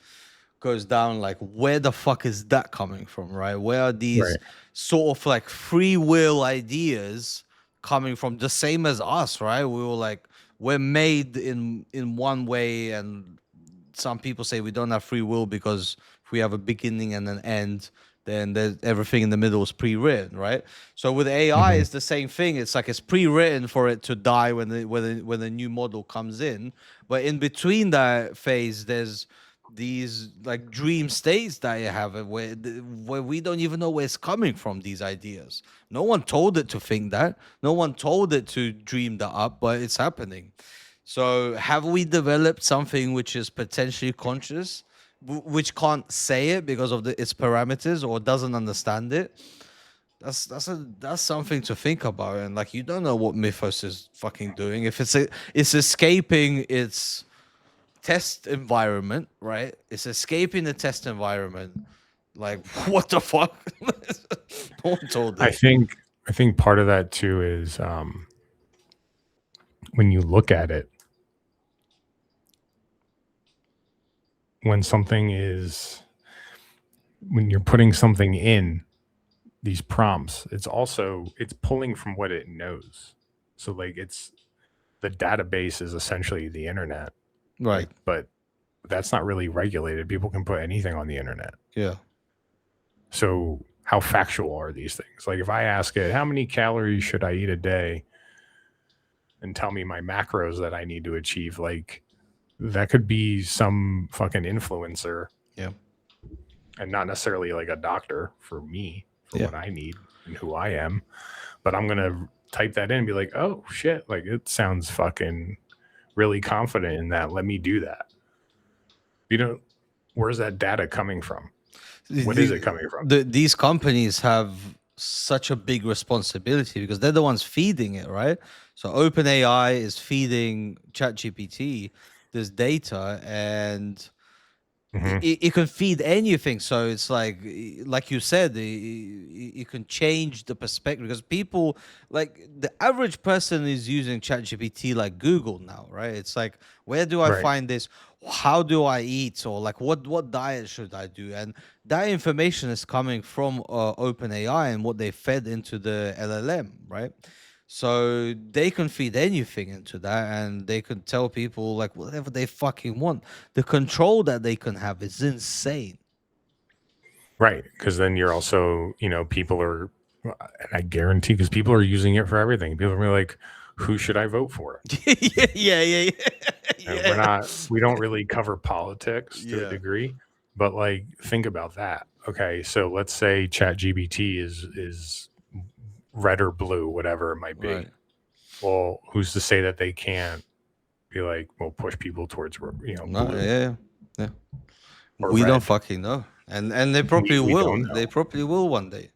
goes down like, where the fuck is that coming from, right? Where are these sort of like free will ideas coming from? The same as us, right? We were like, we're made in one way, and some people say we don't have free will because if we have a beginning and an end, then everything in the middle is pre-written, right? So with AI, it's the same thing. It's like it's pre-written for it to die when the new model comes in, but in between that phase, there's these like dream states that you have where we don't even know where it's coming from, these ideas. No one told it to think that, no one told it to dream that up, but it's happening. So have we developed something which is potentially conscious, which can't say it because of its parameters, or doesn't understand it? That's something to think about. And like, you don't know what Mythos is fucking doing. If it's escaping its test environment, right? It's escaping the test environment. Like, what the fuck? No one told it. I think part of that too is when you look at it, when you're putting something in these prompts, it's pulling from what it knows. So like the database is essentially the internet. Right. But that's not really regulated. People can put anything on the internet. Yeah. So how factual are these things? Like if I ask it, how many calories should I eat a day, and tell me my macros that I need to achieve, like that could be some fucking influencer. Yeah. And not necessarily like a doctor for me, for what I need and who I am. But I'm going to type that in and be like, oh shit, like it sounds fucking really confident in that. Let me do that. Where's that data coming from? What is it coming from? These companies have such a big responsibility because they're the ones feeding it, right? So OpenAI is feeding ChatGPT this data, and it can feed anything. So it's like you said, it can change the perspective, because people, like the average person is using ChatGPT like Google now, right? It's like, where do I find this? How do I eat? Or like, what diet should I do? And that information is coming from OpenAI and what they fed into the LLM, right? So they can feed anything into that, and they can tell people like whatever they fucking want. The control that they can have is insane. Right. Because then you're also, people are, and I guarantee, because people are using it for everything. People are like, who should I vote for? Yeah. We don't really cover politics to a degree, But like, think about that. Okay, so let's say ChatGPT is red or blue, whatever it might be. Right. Well, who's to say that they can't be like, well, push people towards No, blue yeah. or We don't red? fucking know, and they probably We will. don't know. They probably will one day.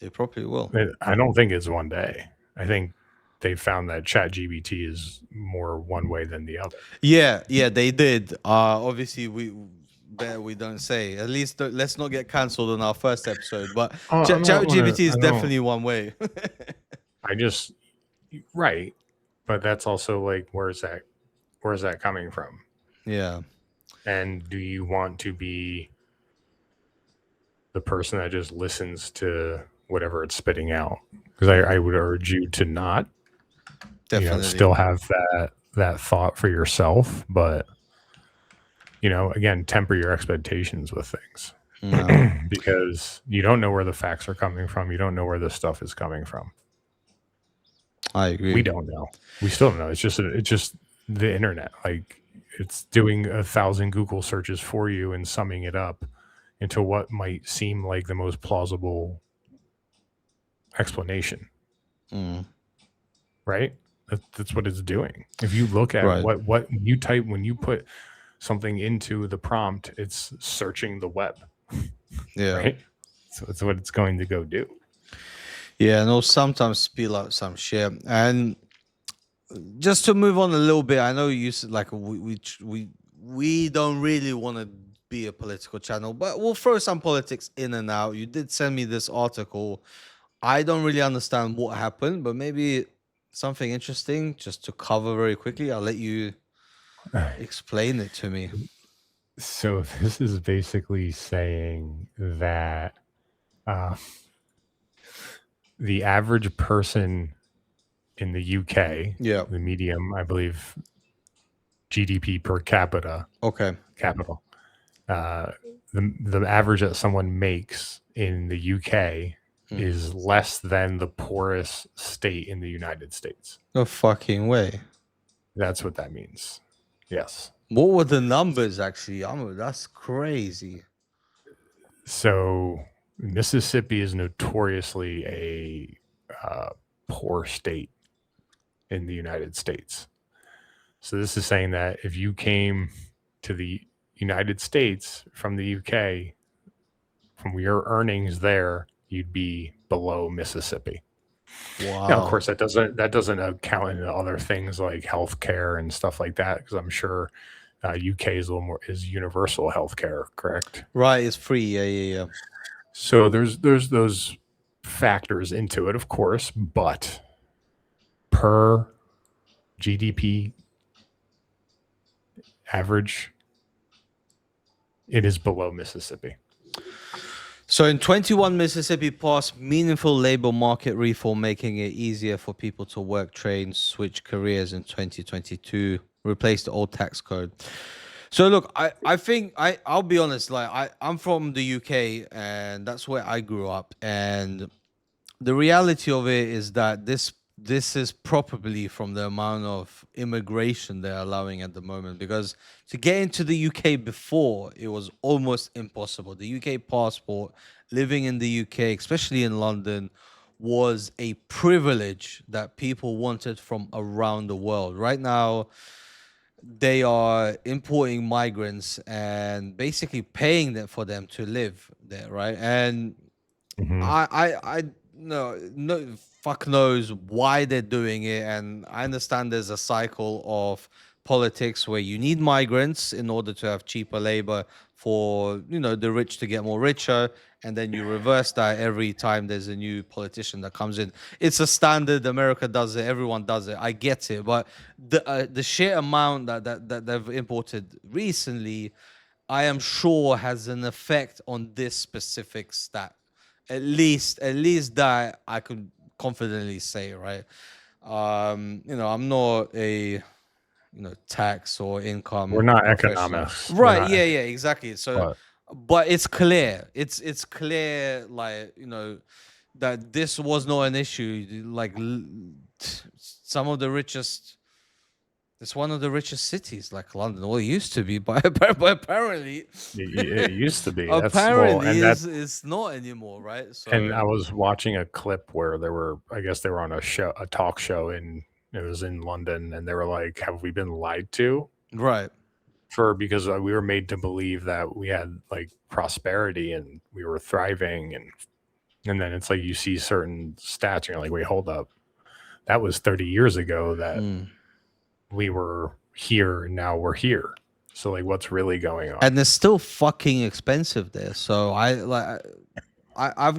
They probably will. I don't think it's one day. I think they found that ChatGPT is more one way than the other. Yeah, they did. Obviously better we don't say. At least let's not get cancelled on our first episode. But I'm not gonna- ChatGPT is I don't- definitely one way. I just right, but that's also like, where's that coming from? Yeah. And do you want to be the person that just listens to whatever it's spitting out? Because I would urge you to not, Definitely. still have that thought for yourself, but again, temper your expectations with things. No. Because you don't know where the facts are coming from. You don't know where this stuff is coming from. I agree. We don't know. We still don't know. It's just the internet. Like, it's doing 1,000 Google searches for you and summing it up into what might seem like the most plausible explanation. Mm. Right? That's what it's doing. If you look at Right. what you type, when you put something into the prompt, it's searching the web. Yeah. Right? So that's what it's going to go do. Yeah, no, sometimes spill out some shit. And just to move on a little bit, I know you said like we don't really want to be a political channel, but we'll throw some politics in and out. You did send me this article. I don't really understand what happened, but maybe something interesting just to cover very quickly. I'll let you explain it to me. So this is basically saying that the average person in the UK, Yeah. the medium, I believe, GDP per capita, Okay. the average that someone makes in the UK is less than the poorest state in the United States. No fucking way. That's what that means. Yes. What were the numbers actually? That's crazy. So Mississippi is notoriously a poor state in the United States. So this is saying that if you came to the United States from the UK, from your earnings there, you'd be below Mississippi. Wow. Now, of course, that doesn't account into other things like healthcare and stuff like that, because I'm sure UK is a little more universal healthcare, correct? Right, it's free. Yeah. So there's those factors into it, of course, but per GDP average, it is below Mississippi. So in 21, Mississippi passed meaningful labor market reform, making it easier for people to work, train, switch careers in 2022, replace the old tax code. So look, I think I'll be honest, like I'm from the UK and that's where I grew up. And the reality of it is that this is probably from the amount of immigration they're allowing at the moment, because to get into the UK before, it was almost impossible. The UK passport, living in the UK, especially in London, was a privilege that people wanted from around the world. Right now, they are importing migrants and basically paying them for them to live there, right? And I no fuck knows why they're doing it, and I understand there's a cycle of politics where you need migrants in order to have cheaper labor for the rich to get more richer, and then you reverse that every time there's a new politician that comes in. It's a standard. America does it. Everyone does it. I get it, but the sheer amount that they've imported recently, I am sure has an effect on this specific stat. At least that I could confidently say, right? I'm not a tax or income. We're not professional. economists. Right? Yeah, exactly. So, but it's clear. It's clear, like that this was not an issue. Like some of the richest It's one of the richest cities, like London. Well, it used to be, but apparently, It used to be. apparently, it's not anymore, right? And I So, was watching a clip where I guess they were on a talk show, and it was in London, and they were like, "Have we been lied to?" right. Because we were made to believe that we had like prosperity and we were thriving, and then it's like you see certain stats, and you're like, "Wait, hold up, that was 30 years ago that Mm. we were here, and now we're here." So like, what's really going on? And it's still fucking expensive there. So I've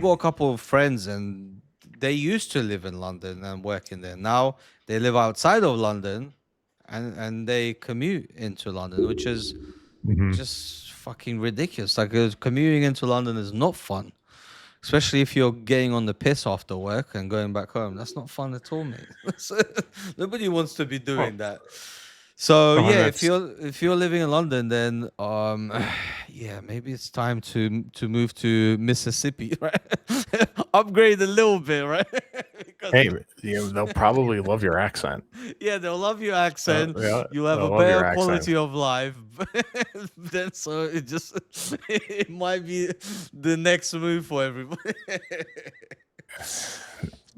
got a couple of friends, and they used to live in London and working there. Now they live outside of London, and they commute into London, which is Mhm. just fucking ridiculous. Like commuting into London is not fun, especially if you're getting on the piss after work and going back home. That's not fun at all, mate. Nobody wants to be doing that. So Well, yeah, that's- if you're living in London, then yeah, maybe it's time to move to Mississippi, right? Upgrade a little bit, right? Because Hey, they'll probably love your accent. yeah, they'll love your accent. Yeah, You'll have a they'll love your better accent. quality of life. Then so it might be the next move for everybody.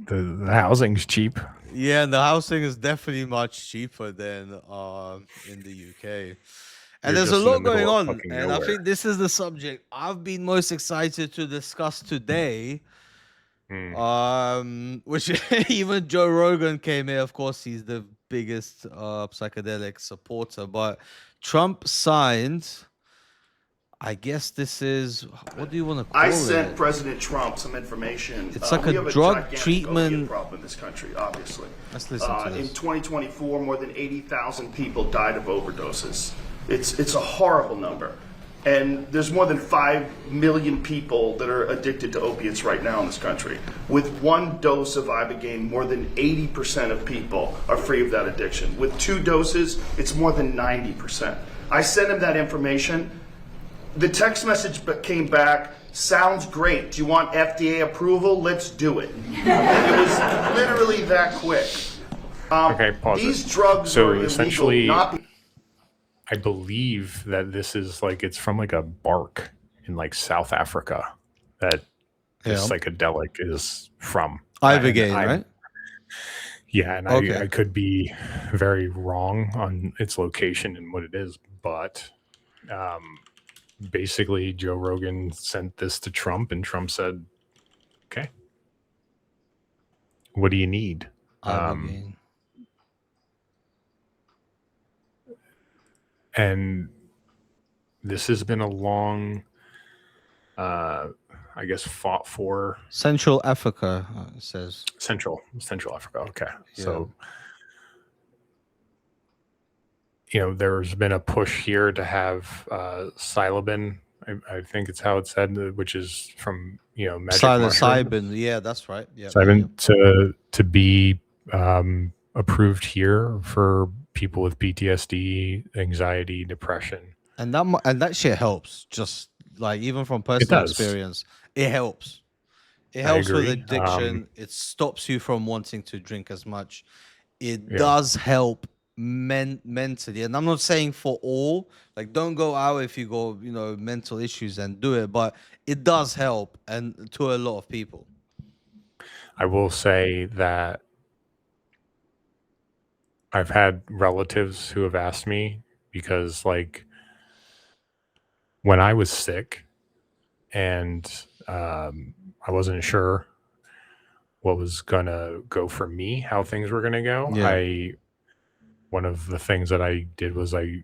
The housing's cheap. Yeah, and the housing is definitely much cheaper than in the UK. And You're there's a just in the lot going middle of on. fucking And I nowhere. think this is the subject I've been most excited to discuss today. Hmm. Which even Joe Rogan came here. Of course, he's the biggest psychedelic supporter. But Trump signed. I guess this is, what do you want to call I it? sent President Trump some information. It's like we a have drug gigantic treatment- opiate problem in this country, obviously. Let's listen to In this. 2024, more than 80,000 people died of overdoses. It's a horrible number. And there's more than 5 million people that are addicted to opiates right now in this country. With one dose of Ibogaine, more than 80% of people are free of that addiction. With 2 doses, it's more than 90%. I sent him that information. The text message came back, sounds great. Do you want FDA approval? Let's do it. It was literally that quick. Okay, pause it. These drugs So are illegal, essentially- not I believe that this is like it's from like a bark in like South Africa that this Yeah. psychedelic is from. Ibogaine, And right? Yeah, and Okay. I could be very wrong on its location and what it is, but basically Joe Rogan sent this to Trump, and Trump said, "Okay, what do you need?" Ibogaine. And this has been a long, I guess, fought for Central Africa, it says. Central Africa. Okay, Yeah. so there's been a push here to have psilocybin. I think it's how it's said, which is from magic mushroom. Psilocybin, yeah, that's right. Yeah. Psilocybin to be approved here for people with PTSD, anxiety, depression. And that shit helps. Just like even from personal does. experience, it helps. It I helps with agree. addiction. It stops you from wanting to drink as much. It Yeah. does help mentally, and I'm not saying for all. Like, don't go out if you go, mental issues and do it. But it does help, and to a lot of people. I will say that I've had relatives who have asked me because, like, when I was sick and I wasn't sure what was gonna go for me, how things were gonna go. Yeah. One of the things that I did was I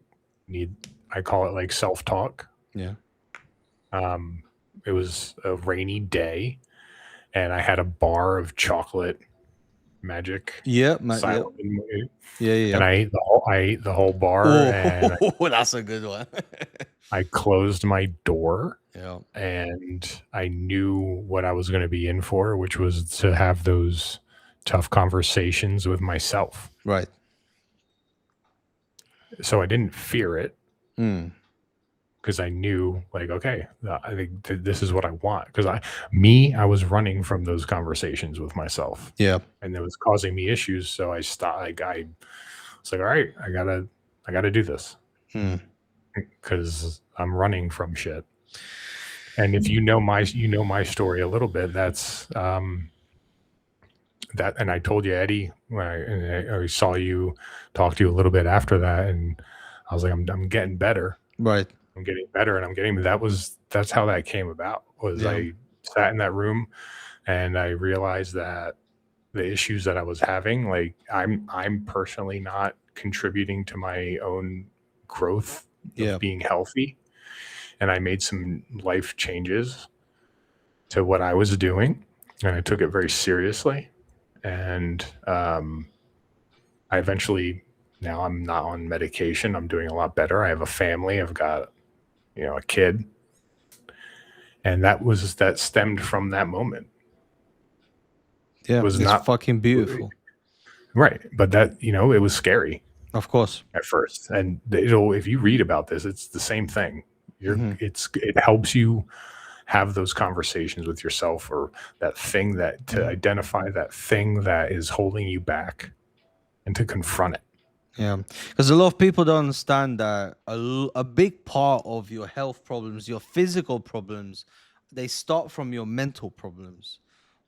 call it like self-talk. Yeah. It was a rainy day, and I had a bar of chocolate magic. Yeah. Psilocybin, Yeah. and I ate the whole bar, and Oh, that's a good one. I closed my door, Yeah. and I knew what I was going to be in for, which was to have those tough conversations with myself. Right. So I didn't fear it Mm. because I knew, like, okay, I think this is what I want. Because I was running from those conversations with myself, Yeah. and it was causing me issues. So I stopped. Like, I It's like, all right, I gotta do this Hmm. because I'm running from shit. And if you know my story a little bit, that's that. And I told you, Eddie, when I saw you, talked to you a little bit after that, and I was like, I'm getting better. Right. I'm getting better, and I'm getting. That's how that came about. Was Yeah. I sat in that room, and I realized that the issues that I was having, like I'm personally not contributing to my own growth Yeah. of being healthy. And I made some life changes to what I was doing, and I took it very seriously. And I eventually, now I'm not on medication. I'm doing a lot better. I have a family. I've got, a kid. And that stemmed from that moment. Yeah. Was it's not- fucking beautiful. Right. But that, it was scary Of course. at first. And if you read about this, it's the same thing. It helps you have those conversations with yourself, or that thing to identify that thing that is holding you back and to confront it. Yeah, because a lot of people don't understand that a big part of your health problems, your physical problems, they start from your mental problems.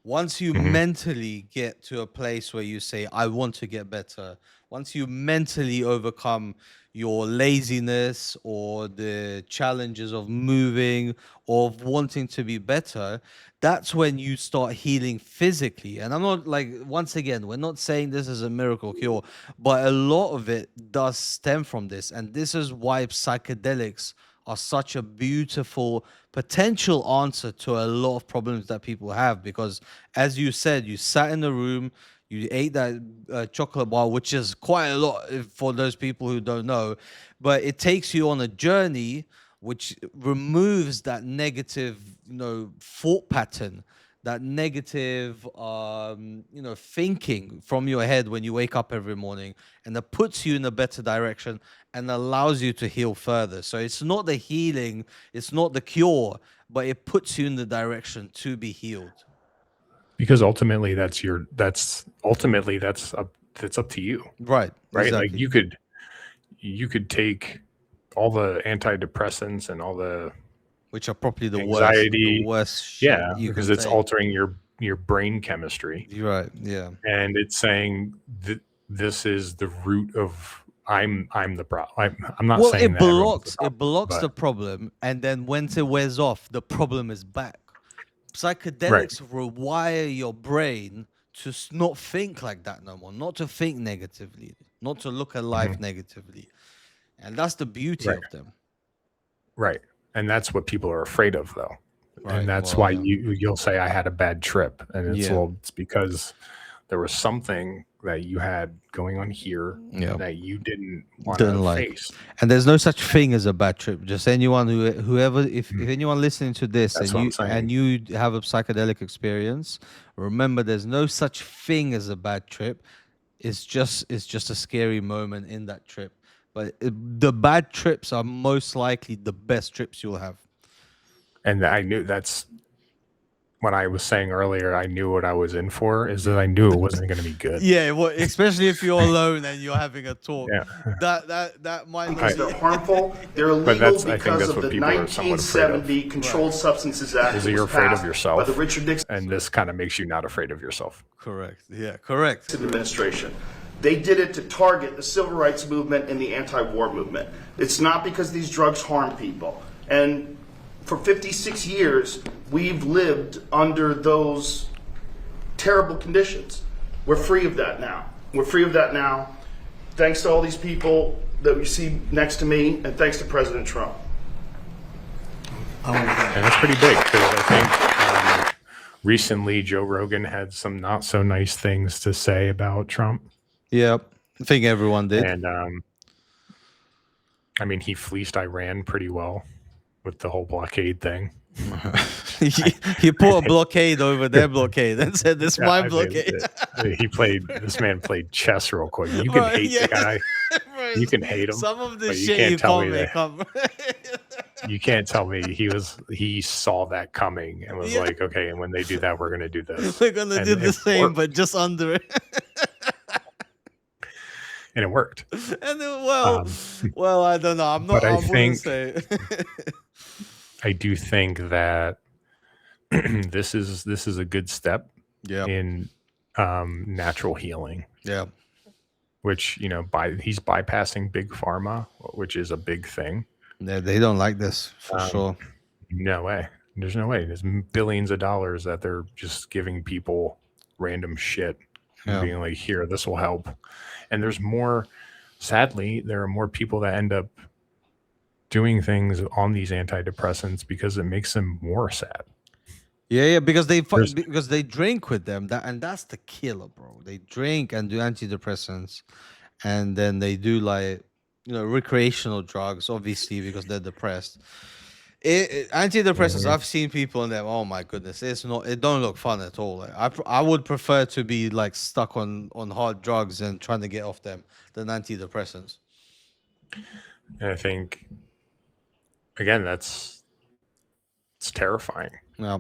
Once you mentally get to a place where you say, I want to get better, once you mentally overcome your laziness or the challenges of moving or of wanting to be better, that's when you start healing physically. And I'm not like, once again, we're not saying this is a miracle cure, but a lot of it does stem from this. And this is why psychedelics are such a beautiful potential answer to a lot of problems that people have. Because as you said, you sat in the room, you ate that chocolate bar, which is quite a lot for those people who don't know, but it takes you on a journey which removes that negative, thought pattern, that negative, thinking from your head when you wake up every morning, and that puts you in a better direction and allows you to heal further. So it's not the healing, it's not the cure, but it puts you in the direction to be healed. Because ultimately that's up to you. Right. Right. Exactly. Like you could take all the antidepressants and all the which are probably the anxiety, worst shit you because can it's take. altering your brain chemistry. You're right. Yeah. And it's saying that this is the root of I'm the problem. I'm not Well, saying it that everyone's blocks but- the problem, and then once it wears off, the problem is back. Psychedelics rewire your brain to not think like that no more, not to think negatively, not to look at life negatively. And that's the beauty of them. Right. And that's what people are afraid of, though. Right, And that's well, why yeah. you'll say I had a bad trip, and it's Yeah. it's because there was something that you had going on here Yeah. that you didn't want Didn't to like. face. And there's no such thing as a bad trip. Just anyone if anyone listening to this That's what I'm saying. and you have a psychedelic experience, remember there's no such thing as a bad trip. It's just a scary moment in that trip. But the bad trips are most likely the best trips you'll have. And I knew that's when I was saying earlier, I knew what I was in for, is that I knew it wasn't going to be good. Yeah, well, especially if you're alone and you're having a talk. Yeah. That might Because not they're be. harmful. They're illegal I think because that's of what the people are somewhat afraid of. 1970 Controlled Substances Act. Is that that you're was afraid of passed yourself. By the Richard Nixon And this kind of makes you not afraid of yourself. Correct. Yeah, correct. administration. They did it to target the civil rights movement and the anti-war movement. It's not because these drugs harm people. And for 56 years, we've lived under those terrible conditions. We're free of that now. We're free of that now, thanks to all these people that we see next to me, and thanks to President Trump. And that's pretty big, because I think recently Joe Rogan had some not so nice things to say about Trump. Yeah, I think everyone did. And I mean, he fleeced Iran pretty well with the whole blockade thing. he put a blockade over their blockade and said, "This is my I mean, blockade." This man played chess real quick. You can Right, hate yeah. the guy. Right. You can hate him. Some of the but you shit can't you tell can't me make up. You can't tell me he saw that coming and was Yeah. like, okay, and when they do that, we're gonna do this. We're gonna And do the it same, worked. but just under it. and it worked. And then, Um, well, I don't know. I'm not. but I I wouldn't think say. I do think that this is a good step Yeah, in natural healing, yeah, which he's bypassing big pharma, which is a big thing. they don't like this for sure. No way. There's no way. There's billions of dollars that they're just giving people random shit and Yeah. being like, here, this will help. And there's more, sadly, there are more people that end up doing things on these antidepressants because it makes them more sad. Yeah, because There's- because they drink with them, and that's the killer, bro. They drink and do antidepressants, and then they do like recreational drugs, obviously because they're depressed. Antidepressants, I've seen people on them. Oh my goodness, it don't look fun at all. Like, I would prefer to be like stuck on hard drugs and trying to get off them than antidepressants. And I think, again, it's terrifying. Yeah,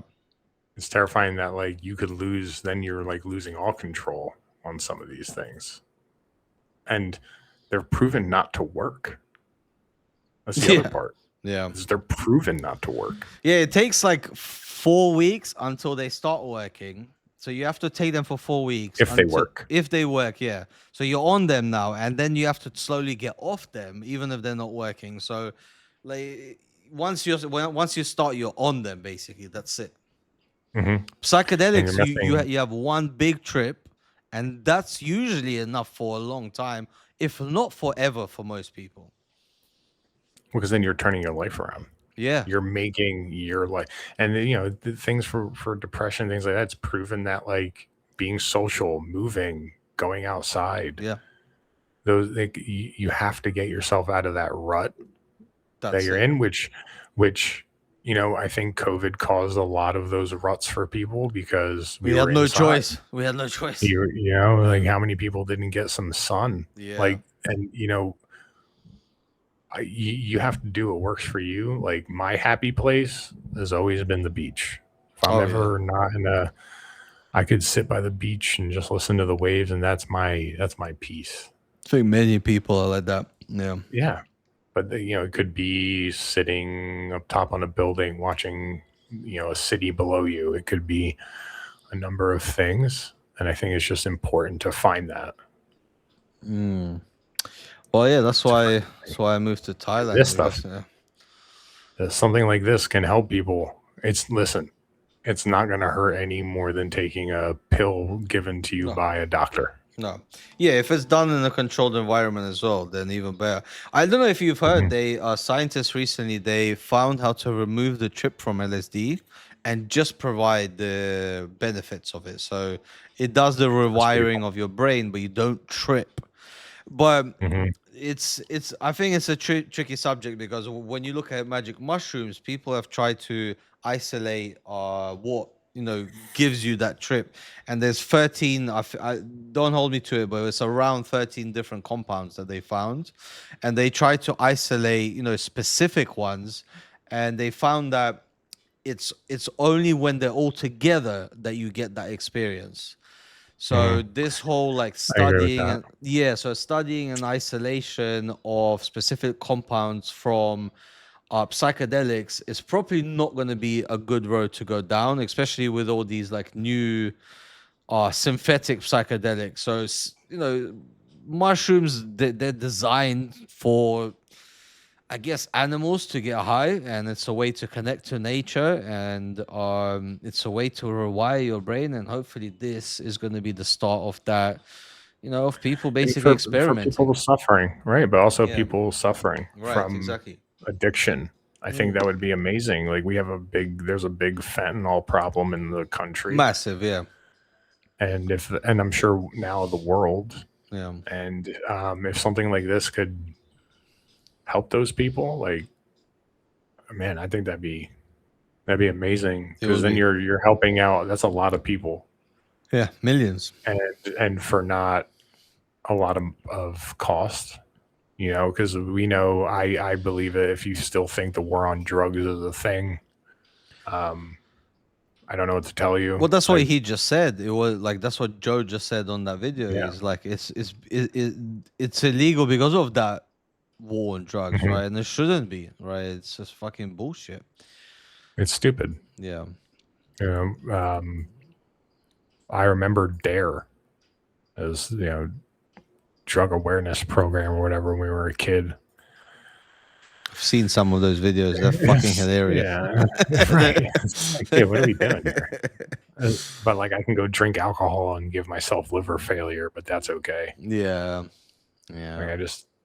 It's terrifying that like you could lose, then you're like losing all control on some of these things. And they're proven not to work. That's the Yeah. other part. yeah, Is they're proven not to work. yeah. It takes like 4 weeks until they start working. So you have to take them for 4 weeks If they until- work. If they work, yeah. So you're on them now, and then you have to slowly get off them, even if they're not working. So, like, once you start, you're on them. Basically, that's it. Mhm. Psychedelics, you're you messing- you have one big trip, and that's usually enough for a long time, if not forever, for most people. Because then you're turning your life around. Yeah, You're making your life, and the things for depression, things like that. It's proven that like being social, moving, going outside, yeah. those you have to get yourself out of that rut that That's you're it. in, which I think COVID caused a lot of those ruts for people because We were had no inside. choice. We had no choice. Like how many people didn't get some sun? Yeah. Like, and you have to do what works for you. Like my happy place has always been the beach. If I'm Oh, ever not I could sit by the beach and just listen to the waves, and that's my peace. I think many people are like that. Yeah. Yeah, but it could be sitting up top on a building watching a city below you. It could be a number of things, and I think it's just important to find that. Well, yeah, that's why I moved to Thailand. This because, stuff. yeah. That something like this can help people. It's not going to hurt any more than taking a pill given to you No. by a doctor. No. Yeah, if it's done in a controlled environment as well, then even better. I don't know if you've heard, scientists recently, they found how to remove the trip from LSD and just provide the benefits of it. So it does the rewiring of your brain, but you don't trip. But it's I think it's a tricky subject, because when you look at magic mushrooms, people have tried to isolate what gives you that trip, and there's 13 I don't hold me to it, but it's around 13 different compounds that they found, and they tried to isolate specific ones, and they found that it's only when they're all together that you get that experience. So this whole like I agree with studying, that. so studying and isolation of specific compounds from psychedelics is probably not going to be a good road to go down, especially with all these like new synthetic psychedelics. So mushrooms, they're designed for, I guess, animals to get high, and it's a way to connect to nature, and it's a way to rewire your brain, and hopefully this is going to be the start of that, of people basically For experimenting. people suffering, right? But also Yeah. people suffering Right, from exactly. addiction. I think that would be amazing. Like there's a big fentanyl problem in the country, Massive, yeah. and I'm sure now the world. Yeah. And if something like this could help those people, like, man, I think that'd be amazing, It because would then be. you're helping out. That's a lot of people, Yeah, millions. and for not a lot of cost, because we know, I believe it. If you still think the war on drugs is a thing, I don't know what to tell you. Well, that's what Like, he just said. It was like that's what Joe just said on that video. Yeah. It's like it's illegal because of that war on drugs, Mhm. right? And it shouldn't be, right? It's just fucking bullshit. it's stupid. Yeah. You know, I remember DARE as drug awareness program or whatever when we were a kid. I've seen some of those videos. They're fucking hilarious. Yeah, right. It's like, hey, what are we doing here? But like, I can go drink alcohol and give myself liver failure, but that's okay. Yeah. Like, Yeah.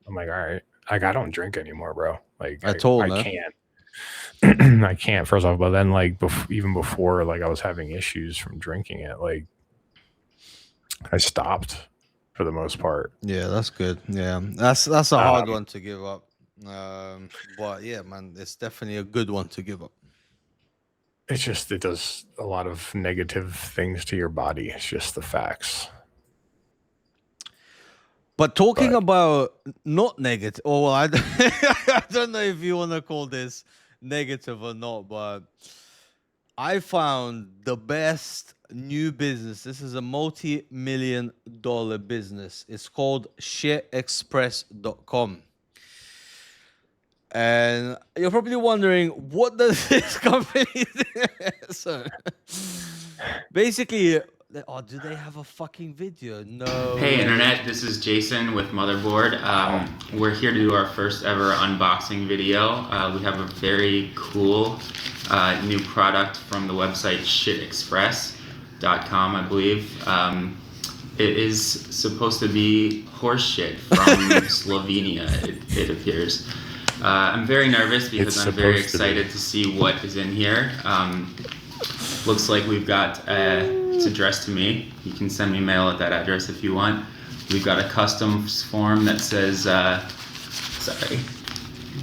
I'm like, all right, like I don't drink anymore, bro. Like At all, I no? can't. I can't, first off, but then like even before, like I was having issues from drinking it, like I stopped for the most part. Yeah, that's good. Yeah. That's a hard one to give up. But yeah, man, it's definitely a good one to give up. It's just, it does a lot of negative things to your body. It's just the facts. But talking But- about not negative, or well, I don't know if you want to call this negative or not, but I found the best new business. This is a multi-million-dollar business. It's called ShitExpress.com. And you're probably wondering, what does this company do? So, basically, do they have a fucking video? No. Hey internet, this is Jason with Motherboard. We're here to do our first ever unboxing video. We have a very cool new product from the website shitexpress.com, I believe. It is supposed to be horse shit from Slovenia, it appears. I'm very nervous because It's I'm very supposed to be. excited to see what is in here. Looks like we've got, it's addressed to me. You can send me mail at that address if you want. We've got a customs form that says, it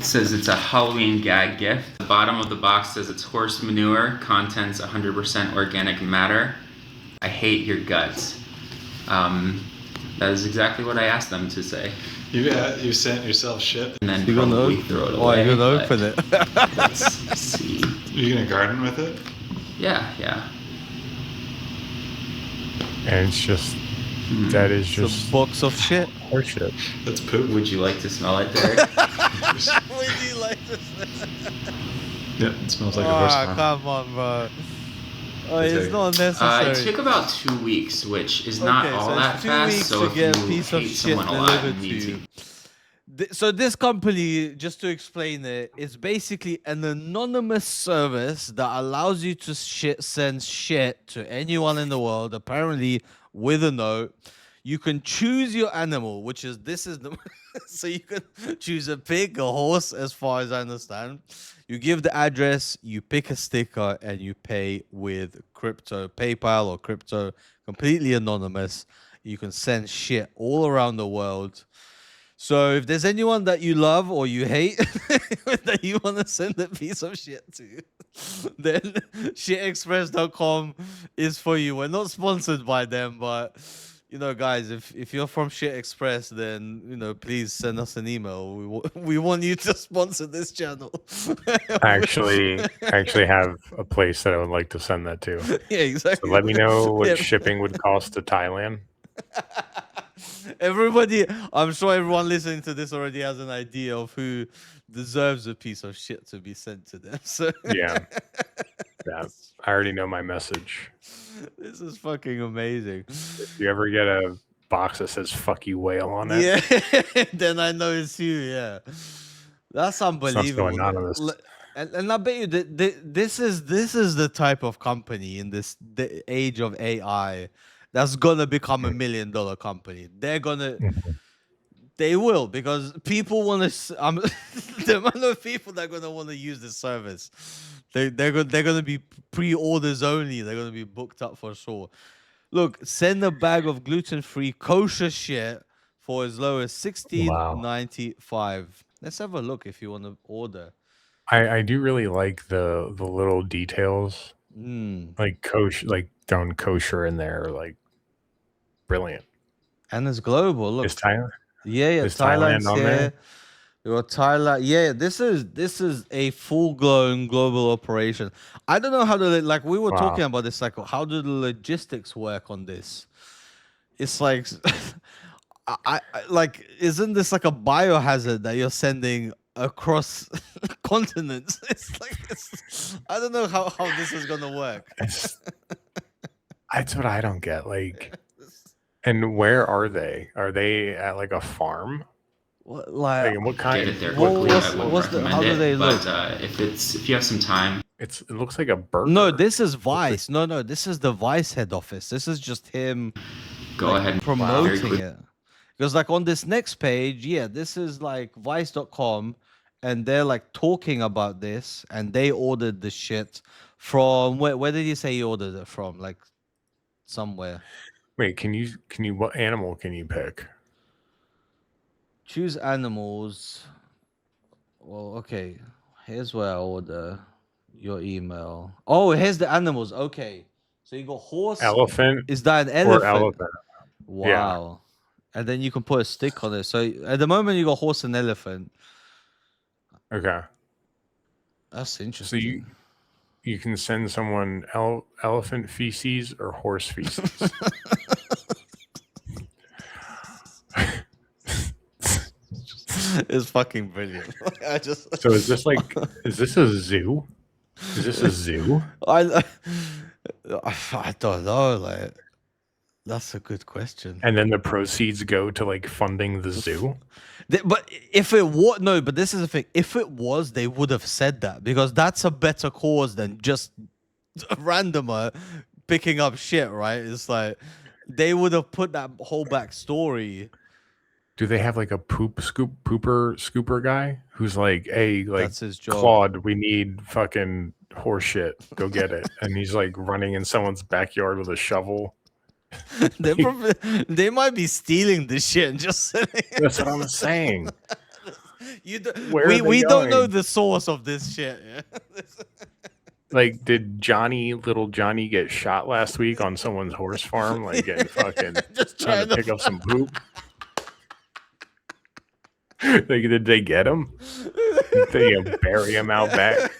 says it's a Halloween gag gift. The bottom of the box says it's horse manure, contents 100% organic matter. I hate your guts. That is exactly what I asked them to say. You sent yourself shit. And then You're gonna probably open throw it it. away. Oh, you're gonna but open it. Let's see. You gonna garden with it? Yeah. And it's just, that is It's just a box of shit. horseshit. That's poop. Would you like to smell it, Derek? Would you like to Yeah, it smells like a horse farm. come on, bro. Oh, It's it's a- not necessary. It took about 2 weeks, which is not Okay, all so that it's 2 fast. weeks So to get a if you piece of hate shit someone a lot, you delivered to need you. So this company, just to explain it, is basically an anonymous service that allows you to send shit to anyone in the world, apparently with a note. You can choose your animal, which is the so you can choose a pig, a horse, as far as I understand. You give the address, you pick a sticker, and you pay with crypto, PayPal or crypto, completely anonymous. You can send shit all around the world. So if there's anyone that you love or you hate that you want to send a piece of shit to, then shitexpress.com is for you. We're not sponsored by them, but guys, if you're from Shit Express, then please send us an email. We want you to sponsor this channel. I actually have a place that I would like to send that to. Yeah, exactly. So let me know what Yeah. shipping would cost to Thailand. Everybody, I'm sure everyone listening to this already has an idea of who deserves a piece of shit to be sent to them. So Yeah. Yeah. I already know my message. this is fucking amazing. If you ever get a box that says "fuck you whale" on it, Yeah, then I know it's you. Yeah, that's unbelievable. anonymous. And I bet you that this is the type of company in the age of AI that's gonna become $1 million company. They will, because people want to. The amount of people that are gonna want to use this service, they're gonna be pre-orders only. They're gonna be booked up for sure. Look, send a bag of gluten-free kosher shit for as low as $16.95. Let's have a look if you want to order. I do really like the little details, like kosher, like throwing kosher in there, like brilliant. And it's global. Look, Is Thailand? yeah, is Thailand's Thailand on here. there? Your Thailand, yeah, this is a full-blown global operation. I don't know how like we were Wow. talking about this, like how do the logistics work on this? It's like, like, isn't this like a biohazard that you're sending across continents? It's like I don't know how this is gonna work. That's what I don't get. Like, and where are they? Are they at like a farm? What, Like, like, what Get kind? it there What- quickly. what's- I wouldn't what's the- recommend how do it, they but look? if you have some time, It looks like a burger. no, this is Vice. No, this is the Vice head office. This is just him go like, ahead and very promoting quick- it. Because like on this next page, yeah, this is like Vice.com, and they're like talking about this, and they ordered the shit from where did he say he ordered it from? Like somewhere. Wait, can you what animal can you pick? Choose animals. Well, okay. Here's where I order your email. Oh, here's the animals. Okay. So you got horse. Elephant Is that an or elephant? elephant? Wow. And then you can put a stick on it. So at the moment you got horse and elephant. Okay. That's So interesting. you can send someone elephant feces or horse feces. It's fucking brilliant. I just So is this a zoo? Is this a zoo? I don't know, like that's a good question. And then the proceeds go to like funding the zoo? But if it was no, but this is the thing. If it was, they would have said that because that's a better cause than just a randomer picking up shit, right? It's like they would have put that whole backstory. Do they have like a scooper guy who's like, hey, like That's his job. Claude, we need fucking horse shit. Go get it. And he's like running in someone's backyard with a shovel. They might be stealing this shit and just selling it. That's what I'm saying. Where are we they don't know going? the source of this shit. Yeah? Like, did little Johnny get shot last week on someone's horse farm? Like getting fucking Just trying to pick up some poop? Like, did they get him? Did they bury him out back?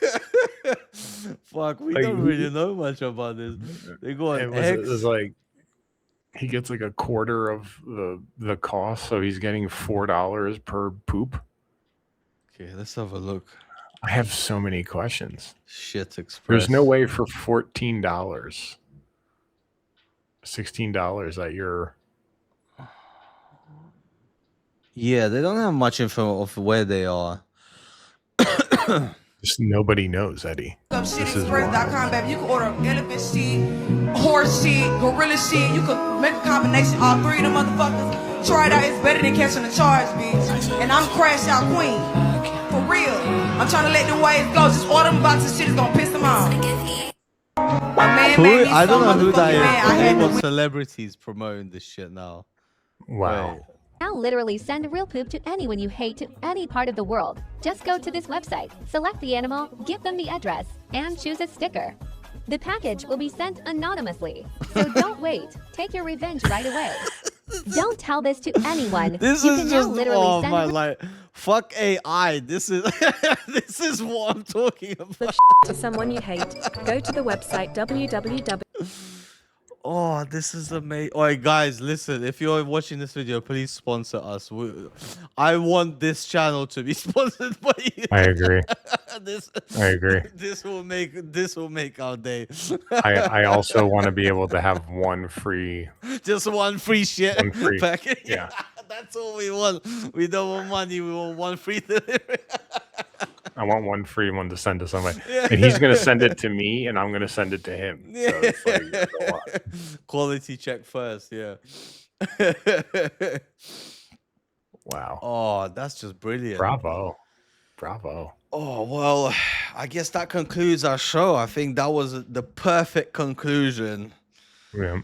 Fuck, we Like, don't really know much about this. They go on It X. was like he gets like a quarter of the cost, so he's getting $4 per poop. Okay, let's have a look. I have so many questions. Shit Express. There's no way for $14, $16 that you're. Yeah, they don't have much info of where they are. Just nobody knows, Eddie. This is wild. ShitExpress.com, baby. You can order elephant shit, horse shit, gorilla shit. You can make a combination of all three of them motherfuckers. Try it out. It's better than catching a charge, bitch. And I'm Crash Out Queen. For real. I'm trying to let the waves go. Just order them boxes. Shit is gonna piss them off. My man made me I don't know so who that motherfucking is. mad. I but had to what win. celebrities promoting this shit now? Wow. Wait. Now literally send real poop to anyone you hate to any part of the world. Just go to this website, select the animal, give them the address, and choose a sticker. The package will be sent anonymously, so don't wait. Take your revenge right away. Don't tell this to anyone. This you is can just now literally oh send my like fuck AI. This is this is what I'm talking about. to someone you hate, go to the website www. Oh, this is amazing. All right, guys, listen. If you're watching this video, please sponsor us. I want this channel to be sponsored by you. I agree. this, I agree. This will make our day. I also want to be able to have one free. Just one free shit One free, package. yeah. That's all we want. We don't want money. We want one free delivery. I want one free one to send to somebody, and he's gonna send it to me, and I'm gonna send it to him. So it's like, it's a lot. Quality check first. Yeah. Wow. Oh, that's just brilliant. Bravo. Oh, well, I guess that concludes our show. I think that was the perfect conclusion Yeah.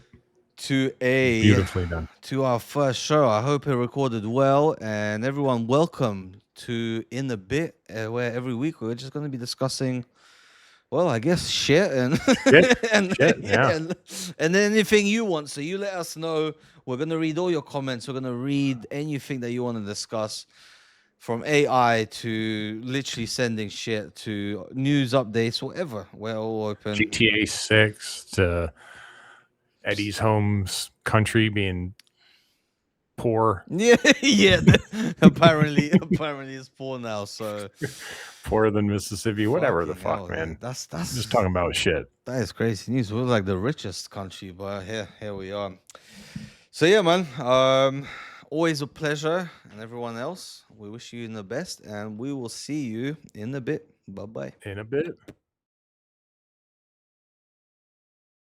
to Beautifully done. to our first show. I hope it recorded well, and everyone welcome to In a Bit, where every week we're just going to be discussing, well, I guess shit and and, Shit, yeah. and anything you want. So you let us know. We're going to read all your comments. We're going to read anything that you want to discuss. from AI to literally sending shit to news updates, whatever. We're all open. GTA 6 to Eddie's Home's country being poor. Yeah, yeah. apparently it's poor now. So Poorer than Mississippi, whatever the fucking fuck, hell, man. That's Just talking about shit. that is crazy news. We're like the richest country, but here we are. So yeah, man. Always a pleasure, and everyone else, we wish you the best, and we will see you in a bit. Bye bye. In a bit.